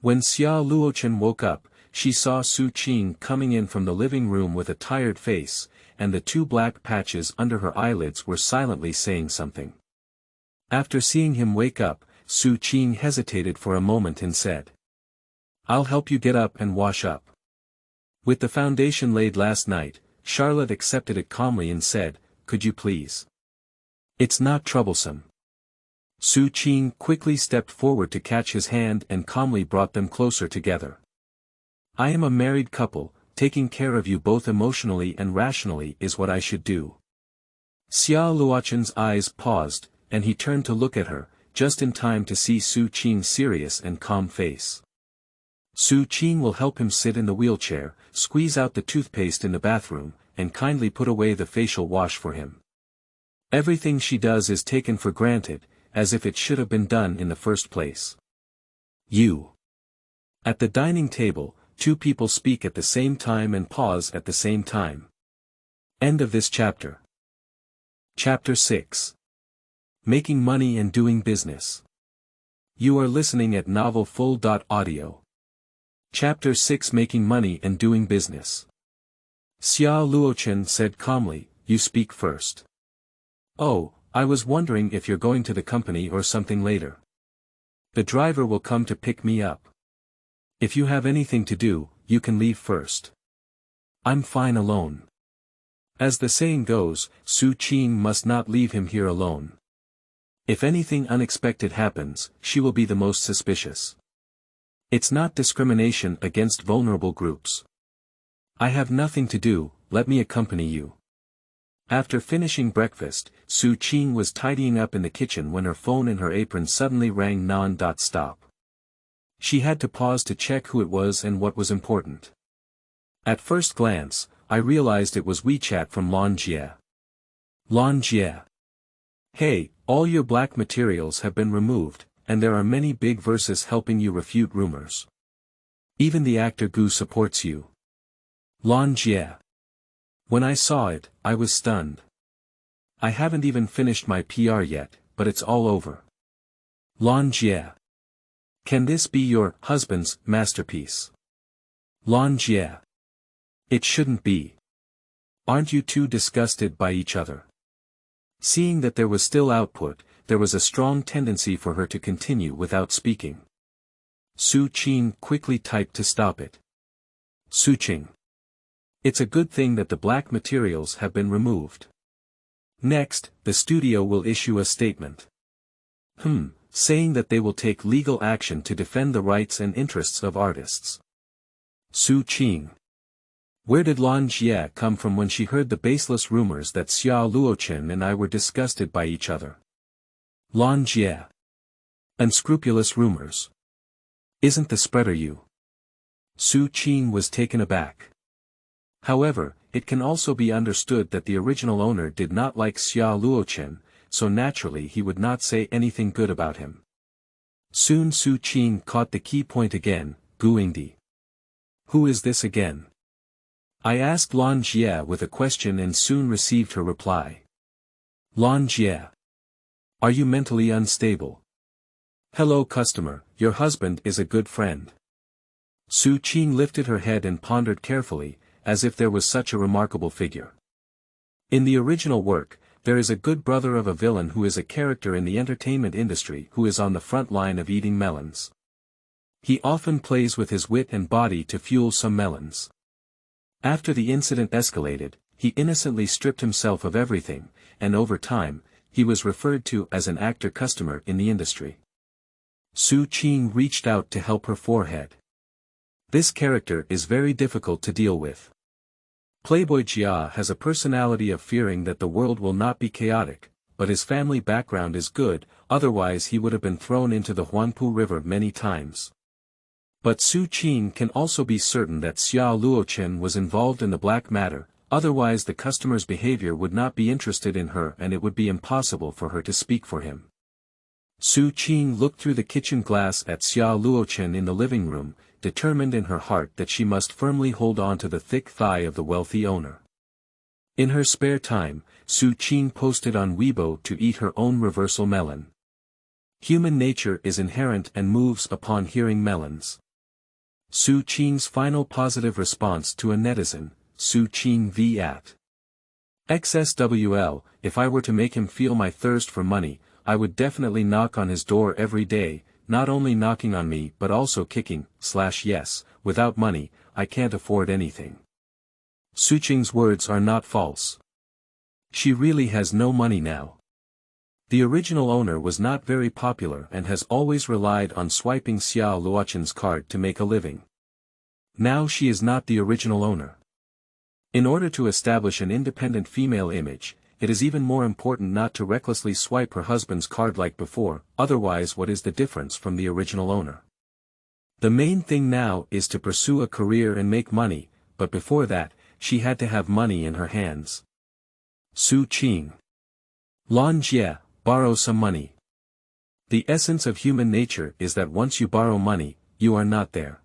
When Xia Luochen woke up, she saw Su Qing coming in from the living room with a tired face, and the 2 black patches under her eyelids were silently saying something. After seeing him wake up, Su Qing hesitated for a moment and said, "I'll help you get up and wash up." With the foundation laid last night, Charlotte accepted it calmly and said, "Could you please? It's not troublesome." Su Qing quickly stepped forward to catch his hand and calmly brought them closer together. "I am a married couple, taking care of you both emotionally and rationally is what I should do." Xia Luoqin's eyes paused, and he turned to look at her, just in time to see Su Qing's serious and calm face. Su Qing will help him sit in the wheelchair, squeeze out the toothpaste in the bathroom, and kindly put away the facial wash for him. Everything she does is taken for granted, as if it should have been done in the first place. You. At the dining table, two people speak at the same time and pause at the same time. End of this chapter. Chapter 6. Making Money and Doing Business. You are listening at novelfull.audio. Chapter 6 Making Money and Doing Business. Xia Luoqin said calmly, "You speak first." "Oh, I was wondering if you're going to the company or something later. The driver will come to pick me up. If you have anything to do, you can leave first. I'm fine alone." As the saying goes, Su Qing must not leave him here alone. If anything unexpected happens, she will be the most suspicious. It's not discrimination against vulnerable groups. "I have nothing to do, let me accompany you." After finishing breakfast, Su Qing was tidying up in the kitchen when her phone in her apron suddenly rang non-stop. She had to pause to check who it was and what was important. At first glance, I realized it was WeChat from Lan Jie. Lan Jie. "Hey, all your black materials have been removed, and there are many big verses helping you refute rumors. Even the actor Gu supports you." Lan Jie. When I saw it, I was stunned. I haven't even finished my PR yet, but it's all over. Lan Jie. Can this be your husband's masterpiece? Lan Jie. It shouldn't be. Aren't you two disgusted by each other? Seeing that there was still output, there was a strong tendency for her to continue without speaking. Su Qing quickly typed to stop it. Su Qing. It's a good thing that the black materials have been removed. Next, the studio will issue a statement. Saying that they will take legal action to defend the rights and interests of artists. Su Qing. Where did Lan Jie come from when she heard the baseless rumors that Xia Luoqin and I were disgusted by each other? Lan Jie. Unscrupulous rumors. Isn't the spreader you? Su Qing was taken aback. However, it can also be understood that the original owner did not like Xia Luoqin, so naturally he would not say anything good about him. Soon Su Qing caught the key point again, Guingdi. Who is this again? I asked Lan Jie with a question and soon received her reply. Lan Jie. Are you mentally unstable? Hello customer, your husband is a good friend. Su Qing lifted her head and pondered carefully, as if there was such a remarkable figure. In the original work, there is a good brother of a villain who is a character in the entertainment industry who is on the front line of eating melons. He often plays with his wit and body to fuel some melons. After the incident escalated, he innocently stripped himself of everything, and over time, he was referred to as an actor customer in the industry. Su Qing reached out to help her forehead. This character is very difficult to deal with. Playboy Jia has a personality of fearing that the world will not be chaotic, but his family background is good, otherwise he would have been thrown into the Huangpu River many times. But Su Qing can also be certain that Xia Luoqin was involved in the black matter, otherwise the customer's behavior would not be interested in her and it would be impossible for her to speak for him. Su Qing looked through the kitchen glass at Xia Luoqin in the living room, determined in her heart that she must firmly hold on to the thick thigh of the wealthy owner. In her spare time, Su Qing posted on Weibo to eat her own reversal melon. Human nature is inherent and moves upon hearing melons. Su Qing's final positive response to a netizen, Su Qing v at XSWL, if I were to make him feel my thirst for money, I would definitely knock on his door every day, not only knocking on me but also kicking/yes, without money, I can't afford anything. Su Qing's words are not false. She really has no money now. The original owner was not very popular and has always relied on swiping Xiao Luoqin's card to make a living. Now she is not the original owner. In order to establish an independent female image, it is even more important not to recklessly swipe her husband's card like before, otherwise what is the difference from the original owner? The main thing now is to pursue a career and make money, but before that, she had to have money in her hands. Su Qing. Lan Jie, borrow some money. The essence of human nature is that once you borrow money, you are not there.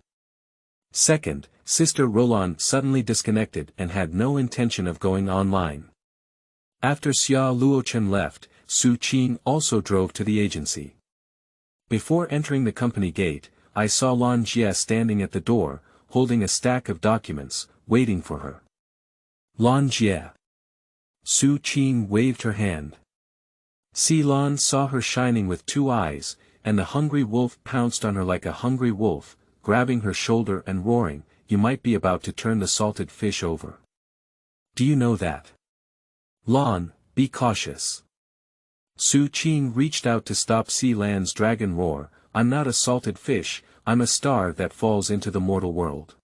Second, Sister Roland suddenly disconnected and had no intention of going online. After Xiao Luoqin left, Su Qing also drove to the agency. Before entering the company gate, I saw Lan Jie standing at the door, holding a stack of documents, waiting for her. Lan Jie. Su Qing waved her hand. Lan saw her shining with two eyes, and the hungry wolf pounced on her like a hungry wolf, grabbing her shoulder and roaring, "You might be about to turn the salted fish over. Do you know that? Lan, be cautious." Su Qing reached out to stop Lan's dragon roar, "I'm not a salted fish, I'm a star that falls into the mortal world.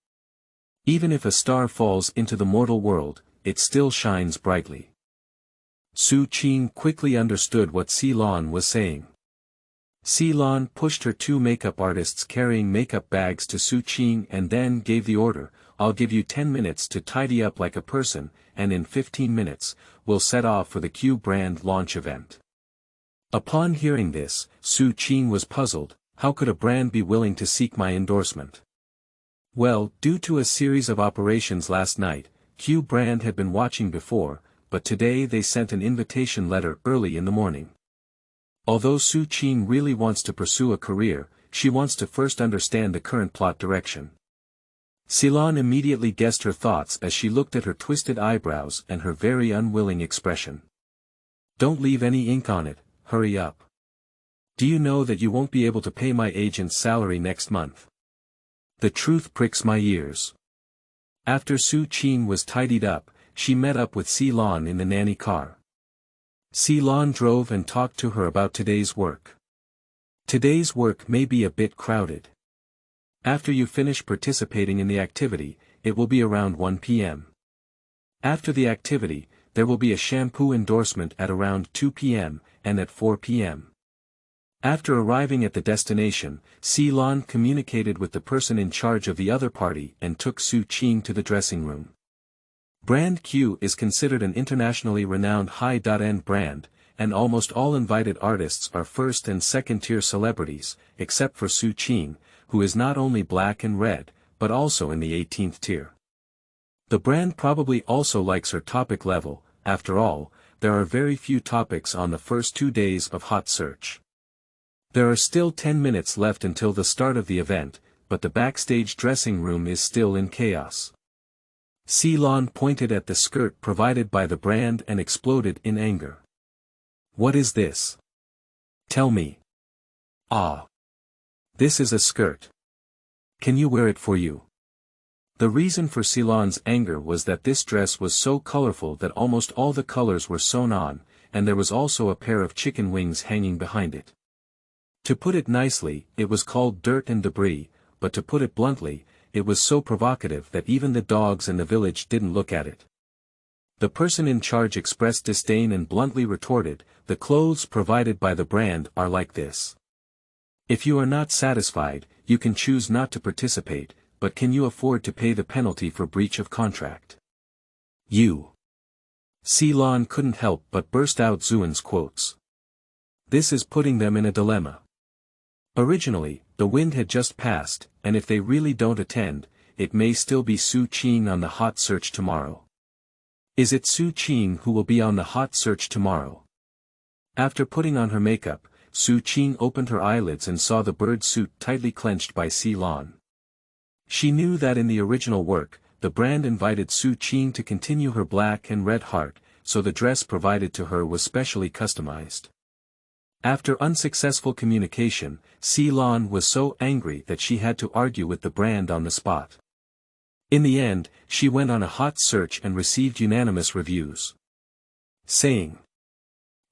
Even if a star falls into the mortal world, it still shines brightly." Su Qing quickly understood what Lan was saying. Lan pushed her two makeup artists carrying makeup bags to Su Qing and then gave the order, "I'll give you 10 minutes to tidy up like a person, and in 15 minutes, we'll set off for the Q brand launch event." Upon hearing this, Su Qing was puzzled. How could a brand be willing to seek my endorsement? Well, due to a series of operations last night, Q brand had been watching before, but today they sent an invitation letter early in the morning. Although Su Qing really wants to pursue a career, she wants to first understand the current plot direction. Lan immediately guessed her thoughts as she looked at her twisted eyebrows and her very unwilling expression. "Don't leave any ink on it, hurry up. Do you know that you won't be able to pay my agent's salary next month? The truth pricks my ears." After Su Qing was tidied up, she met up with Lan in the nanny car. Lan drove and talked to her about today's work. Today's work may be a bit crowded. After you finish participating in the activity, it will be around 1 p.m. After the activity, there will be a shampoo endorsement at around 2 p.m., and at 4 p.m. After arriving at the destination, Lan communicated with the person in charge of the other party and took Su Qing to the dressing room. Brand Q is considered an internationally renowned high-end brand, and almost all invited artists are first- and second-tier celebrities, except for Su Qing, who is not only black and red, but also in the 18th tier. The brand probably also likes her topic level. After all, there are very few topics on the first 2 days of Hot Search. There are still 10 minutes left until the start of the event, but the backstage dressing room is still in chaos. Lan pointed at the skirt provided by the brand and exploded in anger. "What is this? Tell me." "Ah. This is a skirt. Can you wear it for you?" The reason for Lan's anger was that this dress was so colorful that almost all the colors were sewn on, and there was also a pair of chicken wings hanging behind it. To put it nicely, it was called dirt and debris, but to put it bluntly, it was so provocative that even the dogs in the village didn't look at it. The person in charge expressed disdain and bluntly retorted, "The clothes provided by the brand are like this. If you are not satisfied, you can choose not to participate, but can you afford to pay the penalty for breach of contract?" "You." Lan couldn't help but burst out Zuan's quotes. This is putting them in a dilemma. Originally, the wind had just passed, and if they really don't attend, it may still be Su Qing on the hot search tomorrow. Is it Su Qing who will be on the hot search tomorrow? After putting on her makeup, Su Qing opened her eyelids and saw the bird suit tightly clenched by Lan. She knew that in the original work, the brand invited Su Qing to continue her black and red heart, so the dress provided to her was specially customized. After unsuccessful communication, Melon was so angry that she had to argue with the brand on the spot. In the end, she went on a hot search and received unanimous reviews. Saying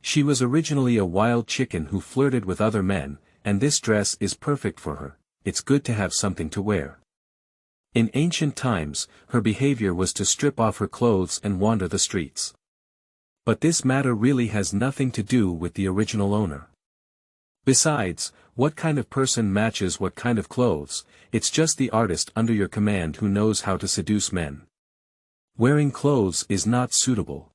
she was originally a wild chicken who flirted with other men, and this dress is perfect for her, it's good to have something to wear. In ancient times, her behavior was to strip off her clothes and wander the streets. But this matter really has nothing to do with the original owner. Besides, what kind of person matches what kind of clothes? It's just the artist under your command who knows how to seduce men. Wearing clothes is not suitable.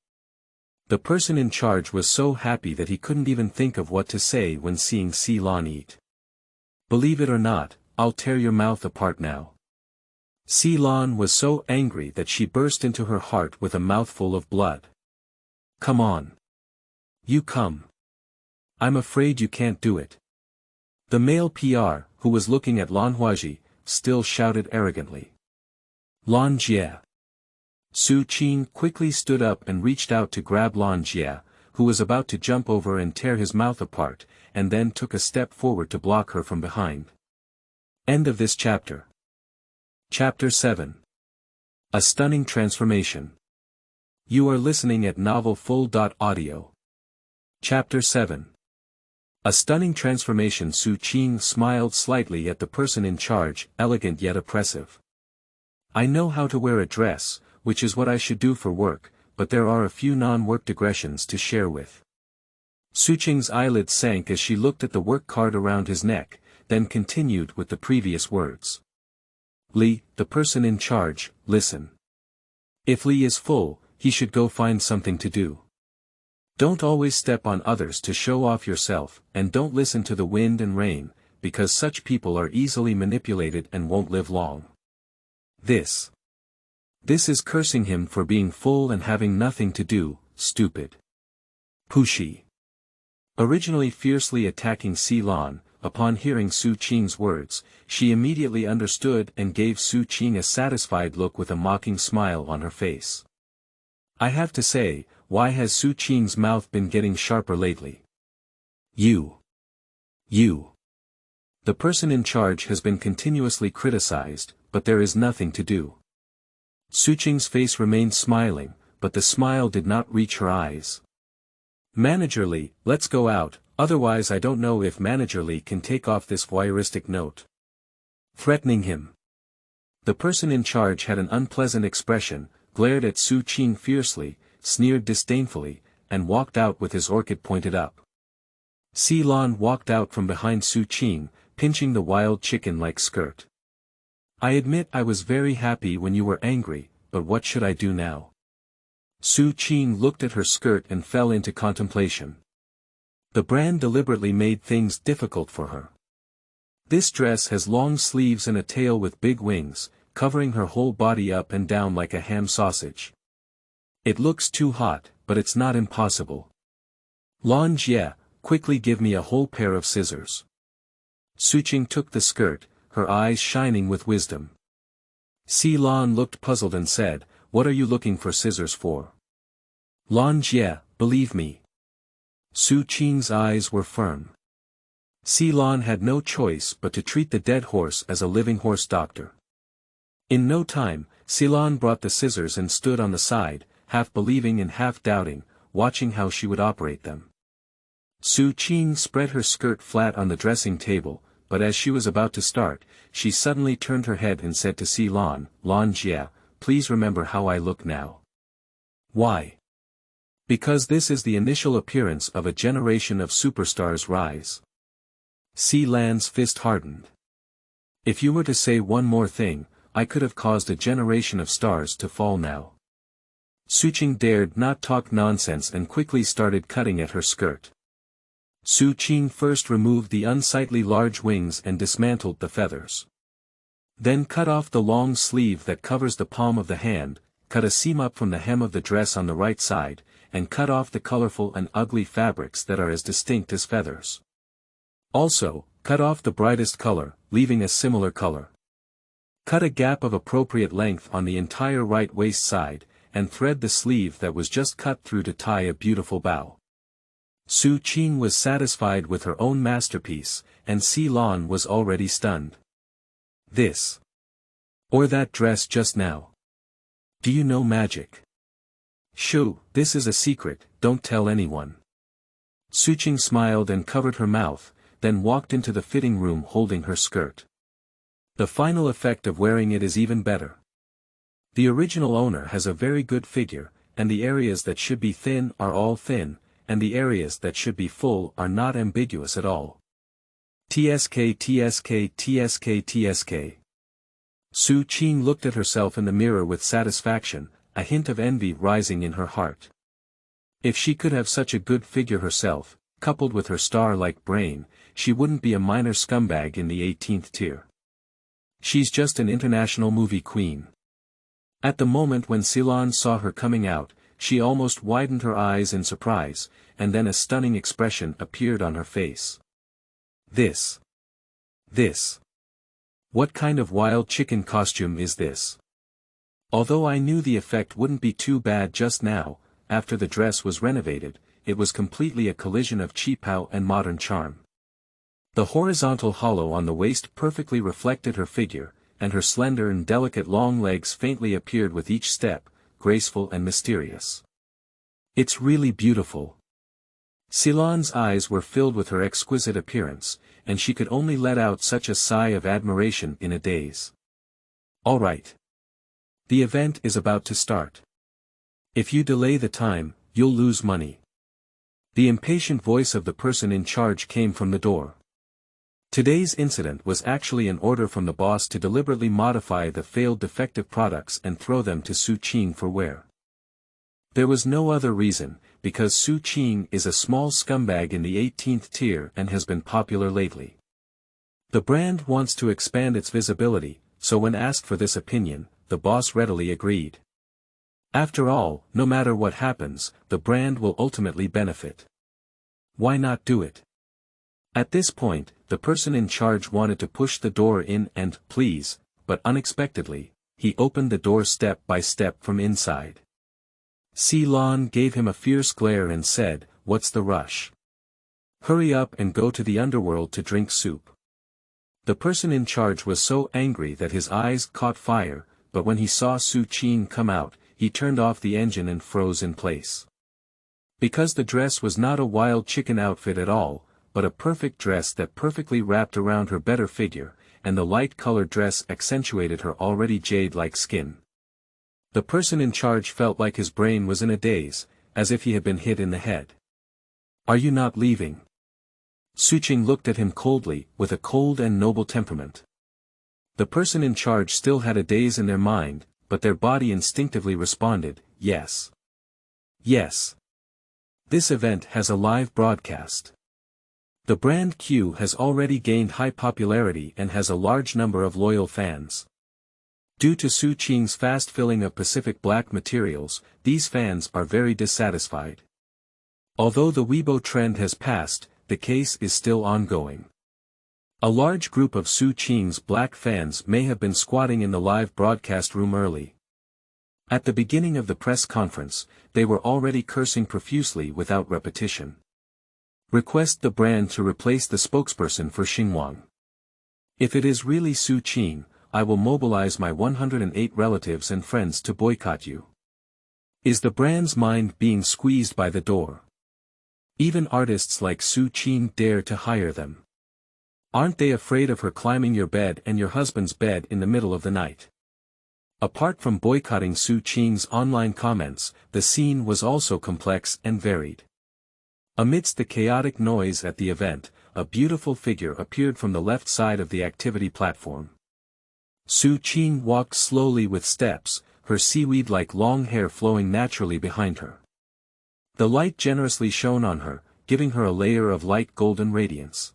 The person in charge was so happy that he couldn't even think of what to say when seeing Melon eat. Believe it or not, I'll tear your mouth apart now. Melon was so angry that she burst into her heart with a mouthful of blood. Come on. You come. I'm afraid you can't do it. The male PR, who was looking at Lan Huaji, still shouted arrogantly. Lan Jie. Su Qing quickly stood up and reached out to grab Lan Jie, who was about to jump over and tear his mouth apart, and then took a step forward to block her from behind. End of this chapter. Chapter 7. A Stunning Transformation. You are listening at novelfull.audio. Chapter 7. A Stunning Transformation. Su Qing smiled slightly at the person in charge, elegant yet oppressive. I know how to wear a dress, which is what I should do for work, but there are a few non-work digressions to share with. Su Qing's eyelids sank as she looked at the work card around his neck, then continued with the previous words. Li, the person in charge, listen. If Li is full, he should go find something to do. Don't always step on others to show off yourself, and don't listen to the wind and rain, because such people are easily manipulated and won't live long. This is cursing him for being full and having nothing to do, stupid. Pushi. Originally fiercely attacking Melon, upon hearing Su Qing's words, she immediately understood and gave Su Qing a satisfied look with a mocking smile on her face. I have to say, why has Su Qing's mouth been getting sharper lately? You. The person in charge has been continuously criticized, but there is nothing to do. Su Qing's face remained smiling, but the smile did not reach her eyes. Manager Li, let's go out, otherwise I don't know if Manager Li can take off this voyeuristic note. Threatening him. The person in charge had an unpleasant expression, glared at Su Qing fiercely, sneered disdainfully, and walked out with his orchid pointed up. Melon walked out from behind Su Qing, pinching the wild chicken-like skirt. I admit I was very happy when you were angry, but what should I do now? Su Qing looked at her skirt and fell into contemplation. The brand deliberately made things difficult for her. This dress has long sleeves and a tail with big wings, covering her whole body up and down like a ham sausage. It looks too hot, but it's not impossible. Lan Jie, quickly give me a whole pair of scissors. Su Qing took the skirt, her eyes shining with wisdom. Melon looked puzzled and said, what are you looking for scissors for? Lan Jie, believe me. Su Qing's eyes were firm. Melon had no choice but to treat the dead horse as a living horse doctor. In no time, Melon brought the scissors and stood on the side, half believing and half doubting, watching how she would operate them. Su Qing spread her skirt flat on the dressing table, but as she was about to start, she suddenly turned her head and said to Melon, Lan Jie, please remember how I look now. Why? Because this is the initial appearance of a generation of superstars rise. Melon's fist hardened. If you were to say one more thing, I could have caused a generation of stars to fall now. Su Qing dared not talk nonsense and quickly started cutting at her skirt. Su Qing first removed the unsightly large wings and dismantled the feathers. Then cut off the long sleeve that covers the palm of the hand, cut a seam up from the hem of the dress on the right side, and cut off the colorful and ugly fabrics that are as distinct as feathers. Also, cut off the brightest color, leaving a similar color. Cut a gap of appropriate length on the entire right waist side, and thread the sleeve that was just cut through to tie a beautiful bow. Su Qing was satisfied with her own masterpiece, and Melon was already stunned. This. Or that dress just now. Do you know magic? Shoo, this is a secret, don't tell anyone. Su Qing smiled and covered her mouth, then walked into the fitting room holding her skirt. The final effect of wearing it is even better. The original owner has a very good figure, and the areas that should be thin are all thin, and the areas that should be full are not ambiguous at all. TSK TSK TSK TSK. Su Qing looked at herself in the mirror with satisfaction, a hint of envy rising in her heart. If she could have such a good figure herself, coupled with her star-like brain, she wouldn't be a minor scumbag in the 18th tier. She's just an international movie queen. At the moment when Melon saw her coming out, she almost widened her eyes in surprise, and then a stunning expression appeared on her face. This. What kind of wild chicken costume is this? Although I knew the effect wouldn't be too bad just now, after the dress was renovated, it was completely a collision of cheapao and modern charm. The horizontal hollow on the waist perfectly reflected her figure, and her slender and delicate long legs faintly appeared with each step, graceful and mysterious. It's really beautiful. Melon's eyes were filled with her exquisite appearance, and she could only let out such a sigh of admiration in a daze. All right. The event is about to start. If you delay the time, you'll lose money. The impatient voice of the person in charge came from the door. Today's incident was actually an order from the boss to deliberately modify the failed defective products and throw them to Su Qing for wear. There was no other reason, because Su Qing is a small scumbag in the 18th tier and has been popular lately. The brand wants to expand its visibility, so when asked for this opinion, the boss readily agreed. After all, no matter what happens, the brand will ultimately benefit. Why not do it? At this point, the person in charge wanted to push the door in and, please, but unexpectedly, he opened the door step by step from inside. Melon gave him a fierce glare and said, "What's the rush? Hurry up and go to the underworld to drink soup." The person in charge was so angry that his eyes caught fire, but when he saw Su Qing come out, he turned off the engine and froze in place. Because the dress was not a wild chicken outfit at all, but a perfect dress that perfectly wrapped around her better figure, and the light-colored dress accentuated her already jade-like skin. The person in charge felt like his brain was in a daze, as if he had been hit in the head. "Are you not leaving?" Su Qing looked at him coldly, with a cold and noble temperament. The person in charge still had a daze in their mind, but their body instinctively responded, "Yes. Yes. This event has a live broadcast. The brand Q has already gained high popularity and has a large number of loyal fans. Due to Su Qing's fast filling of Pacific Black materials, these fans are very dissatisfied. Although the Weibo trend has passed, the case is still ongoing. A large group of Su Qing's black fans may have been squatting in the live broadcast room early. At the beginning of the press conference, they were already cursing profusely without repetition. Request the brand to replace the spokesperson for Xinguang. If it is really Su Qing, I will mobilize my 108 relatives and friends to boycott you. Is the brand's mind being squeezed by the door? Even artists like Su Qing dare to hire them. Aren't they afraid of her climbing your bed and your husband's bed in the middle of the night? Apart from boycotting Su Qing's online comments, the scene was also complex and varied. Amidst the chaotic noise at the event, a beautiful figure appeared from the left side of the activity platform. Su Qing walked slowly with steps, her seaweed-like long hair flowing naturally behind her. The light generously shone on her, giving her a layer of light golden radiance.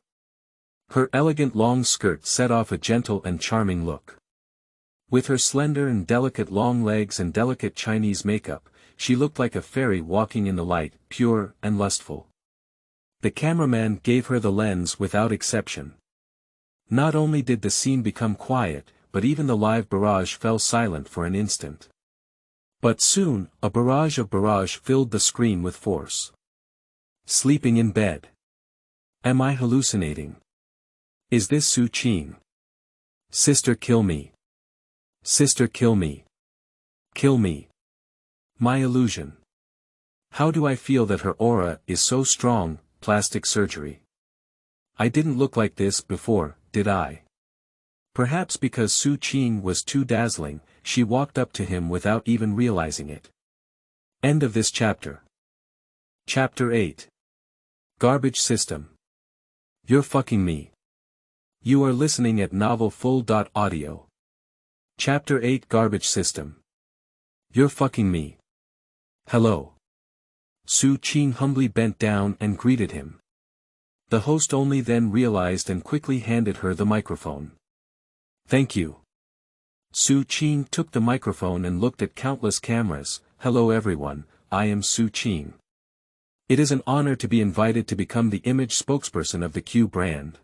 Her elegant long skirt set off a gentle and charming look. With her slender and delicate long legs and delicate Chinese makeup, she looked like a fairy walking in the light, pure and lustful. The cameraman gave her the lens without exception. Not only did the scene become quiet, but even the live barrage fell silent for an instant. But soon, a barrage of barrage filled the screen with force. Sleeping in bed. Am I hallucinating? Is this Su Qing? Sister, kill me. Sister, kill me. Kill me. My illusion. How do I feel that her aura is so strong? Plastic surgery. I didn't look like this before, did I? Perhaps because Su Qing was too dazzling, she walked up to him without even realizing it. End of this chapter. Chapter 8. Garbage System. You're fucking me. You are listening at novelfull.audio. Chapter 8 Garbage System. You're fucking me. Hello. Su Qing humbly bent down and greeted him. The host only then realized and quickly handed her the microphone. Thank you. Su Qing took the microphone and looked at countless cameras. Hello everyone, I am Su Qing. It is an honor to be invited to become the image spokesperson of the Q brand.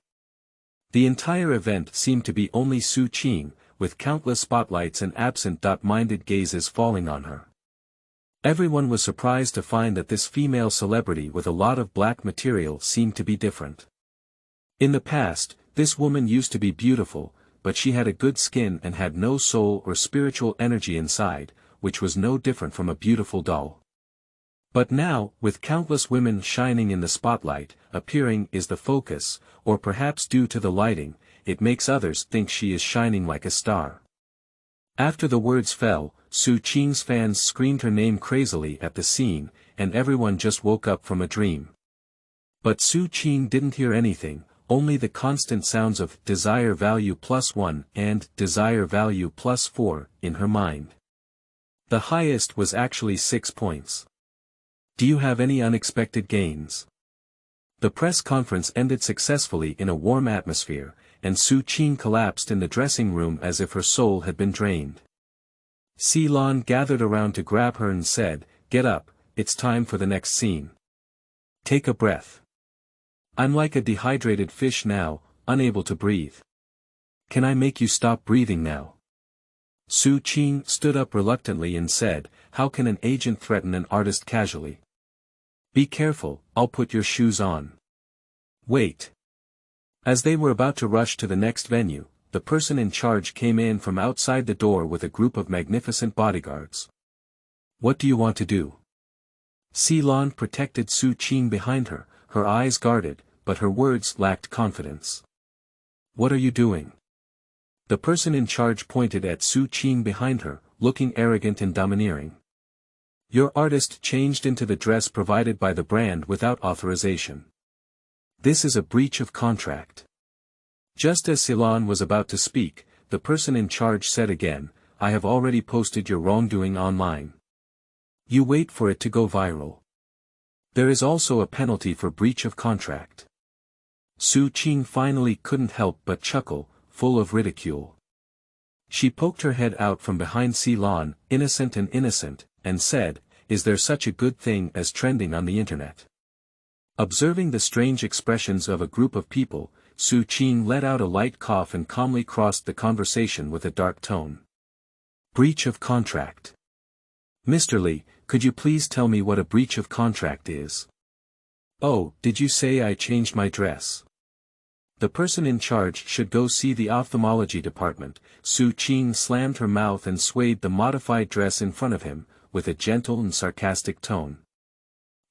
The entire event seemed to be only Su Qing, with countless spotlights and absent-minded gazes falling on her. Everyone was surprised to find that this female celebrity with a lot of black material seemed to be different. In the past, this woman used to be beautiful, but she had a good skin and had no soul or spiritual energy inside, which was no different from a beautiful doll. But now, with countless women shining in the spotlight, appearing is the focus, or perhaps due to the lighting, it makes others think she is shining like a star. After the words fell, Su Qing's fans screamed her name crazily at the scene, and everyone just woke up from a dream. But Su Qing didn't hear anything, only the constant sounds of desire value +1 and desire value +4 in her mind. The highest was actually 6 points. Do you have any unexpected gains? The press conference ended successfully in a warm atmosphere, and Su Qing collapsed in the dressing room as if her soul had been drained. Melon gathered around to grab her and said, "Get up, it's time for the next scene. Take a breath. I'm like a dehydrated fish now, unable to breathe. Can I make you stop breathing now?" Su Qing stood up reluctantly and said, "How can an agent threaten an artist casually? Be careful, I'll put your shoes on. Wait." As they were about to rush to the next venue, the person in charge came in from outside the door with a group of magnificent bodyguards. "What do you want to do?" Melon protected Su Qing behind her, her eyes guarded, but her words lacked confidence. "What are you doing?" The person in charge pointed at Su Qing behind her, looking arrogant and domineering. "Your artist changed into the dress provided by the brand without authorization. This is a breach of contract." Just as Melon was about to speak, the person in charge said again, "I have already posted your wrongdoing online. You wait for it to go viral. There is also a penalty for breach of contract." Su Qing finally couldn't help but chuckle, full of ridicule. She poked her head out from behind Melon, innocent and innocent, and said, "Is there such a good thing as trending on the internet?" Observing the strange expressions of a group of people, Su Qing let out a light cough and calmly crossed the conversation with a dark tone. "Breach of contract. Mr. Li, could you please tell me what a breach of contract is?" "Oh, did you say I changed my dress?" "The person in charge should go see the ophthalmology department." Su Qing slammed her mouth and swayed the modified dress in front of him, with a gentle and sarcastic tone.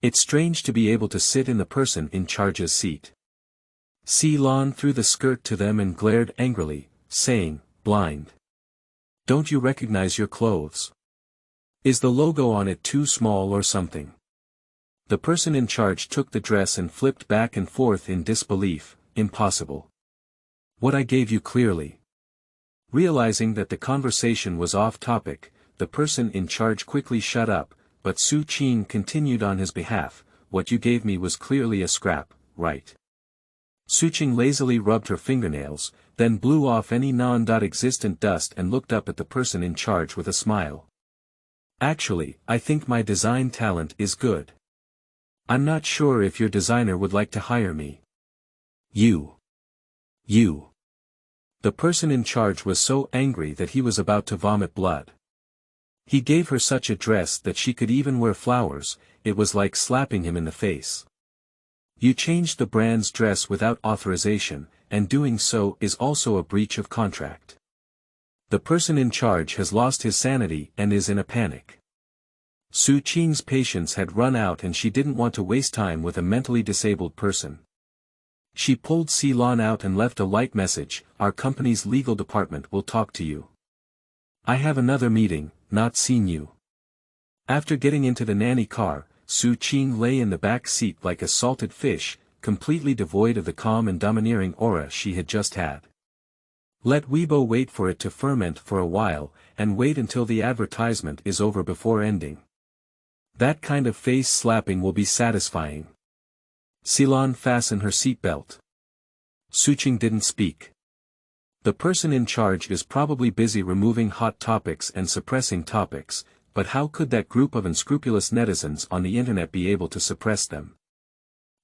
"It's strange to be able to sit in the person in charge's seat." Melon threw the skirt to them and glared angrily, saying, "Blind. Don't you recognize your clothes? Is the logo on it too small or something?" The person in charge took the dress and flipped back and forth in disbelief. "Impossible. What I gave you clearly." Realizing that the conversation was off topic, the person in charge quickly shut up, but Su Qing continued on his behalf, "What you gave me was clearly a scrap, right?" Su Qing lazily rubbed her fingernails, then blew off any non-existent dust and looked up at the person in charge with a smile. "Actually, I think my design talent is good. I'm not sure if your designer would like to hire me." You. The person in charge was so angry that he was about to vomit blood. He gave her such a dress that she could even wear flowers, it was like slapping him in the face. You changed the brand's dress without authorization, and doing so is also a breach of contract. The person in charge has lost his sanity and is in a panic. Su Qing's patience had run out and she didn't want to waste time with a mentally disabled person. She pulled Melon out and left a light message, "Our company's legal department will talk to you. I have another meeting, not seen you." After getting into the nanny car, Su Qing lay in the back seat like a salted fish, completely devoid of the calm and domineering aura she had just had. Let Weibo wait for it to ferment for a while, and wait until the advertisement is over before ending. That kind of face slapping will be satisfying. Melon, fasten her seatbelt. Su Qing didn't speak. The person in charge is probably busy removing hot topics and suppressing topics, but how could that group of unscrupulous netizens on the internet be able to suppress them?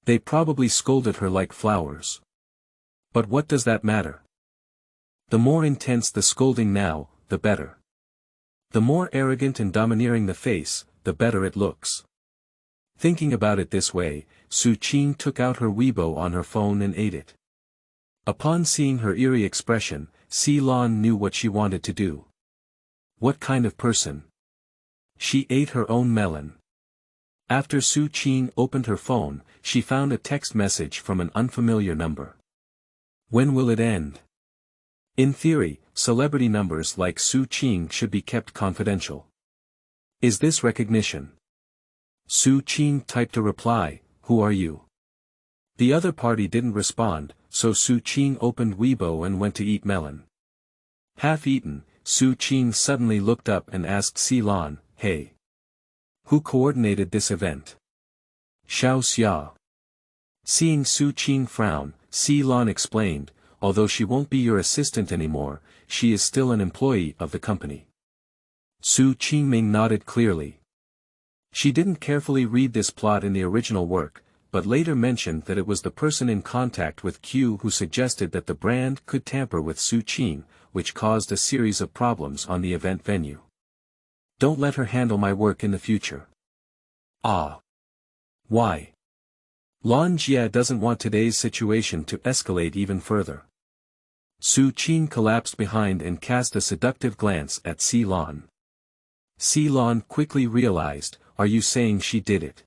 They probably scolded her like flowers. But what does that matter? The more intense the scolding now, the better. The more arrogant and domineering the face, the better it looks. Thinking about it this way, Su Qing took out her Weibo on her phone and ate it. Upon seeing her eerie expression, Melon knew what she wanted to do. What kind of person? She ate her own melon. After Su Qing opened her phone, she found a text message from an unfamiliar number. When will it end? In theory, celebrity numbers like Su Qing should be kept confidential. Is this recognition? Su Qing typed a reply, "Who are you?" The other party didn't respond, so Su Qing opened Weibo and went to eat melon. Half eaten, Su Qing suddenly looked up and asked Melon, "Hey. Who coordinated this event?" "Xiao Xia." Seeing Su Qing frown, Melon explained, "Although she won't be your assistant anymore, she is still an employee of the company." Su Qingming nodded clearly. She didn't carefully read this plot in the original work, but later mentioned that it was the person in contact with Q who suggested that the brand could tamper with Su Qing, which caused a series of problems on the event venue. Don't let her handle my work in the future. Ah. Why? Lan Jie doesn't want today's situation to escalate even further. Su Qing collapsed behind and cast a seductive glance at Melon. Melon quickly realized, "Are you saying she did it?"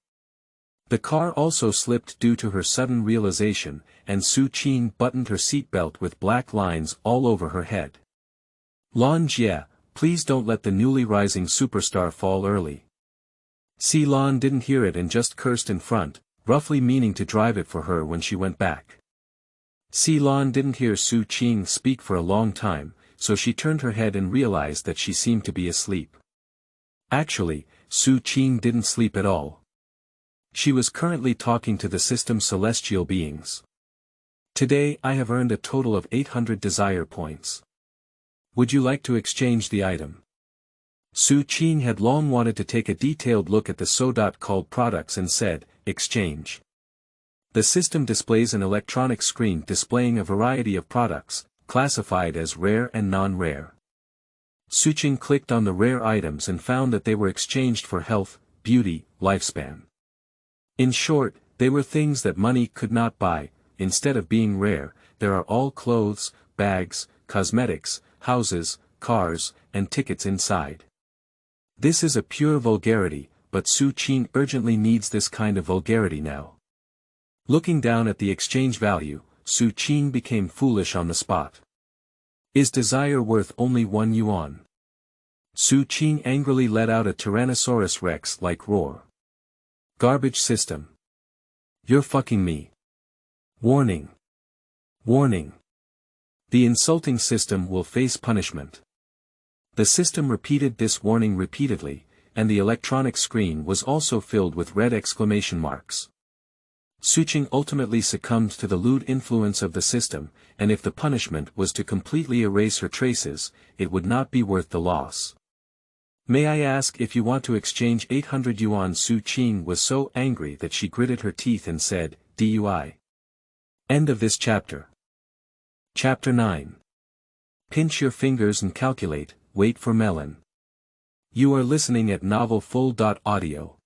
The car also slipped due to her sudden realization, and Su Qing buttoned her seatbelt with black lines all over her head. "Lan Jie, please don't let the newly rising superstar fall early." Melon didn't hear it and just cursed in front, roughly meaning to drive it for her when she went back. Melon didn't hear Su Qing speak for a long time, so she turned her head and realized that she seemed to be asleep. Actually, Su Qing didn't sleep at all. She was currently talking to the system's celestial beings. "Today I have earned a total of 800 desire points. Would you like to exchange the item?" Su Qing had long wanted to take a detailed look at the so-called products and said, "Exchange." The system displays an electronic screen displaying a variety of products, classified as rare and non-rare. Su Qing clicked on the rare items and found that they were exchanged for health, beauty, lifespan. In short, they were things that money could not buy. Instead of being rare, there are all clothes, bags, cosmetics, houses, cars, and tickets inside. This is a pure vulgarity, but Su Qing urgently needs this kind of vulgarity now. Looking down at the exchange value, Su Qing became foolish on the spot. Is desire worth only 1 yuan? Su Qing angrily let out a Tyrannosaurus Rex-like roar. Garbage system. You're fucking me. Warning. Warning. The insulting system will face punishment. The system repeated this warning repeatedly, and the electronic screen was also filled with red exclamation marks. Su Qing ultimately succumbed to the lewd influence of the system, and if the punishment was to completely erase her traces, it would not be worth the loss. "May I ask if you want to exchange 800 yuan?" Su Qing was so angry that she gritted her teeth and said, "DUI." End of this chapter. Chapter 9. Pinch your fingers and calculate, wait for Melon. You are listening at novelfull.audio.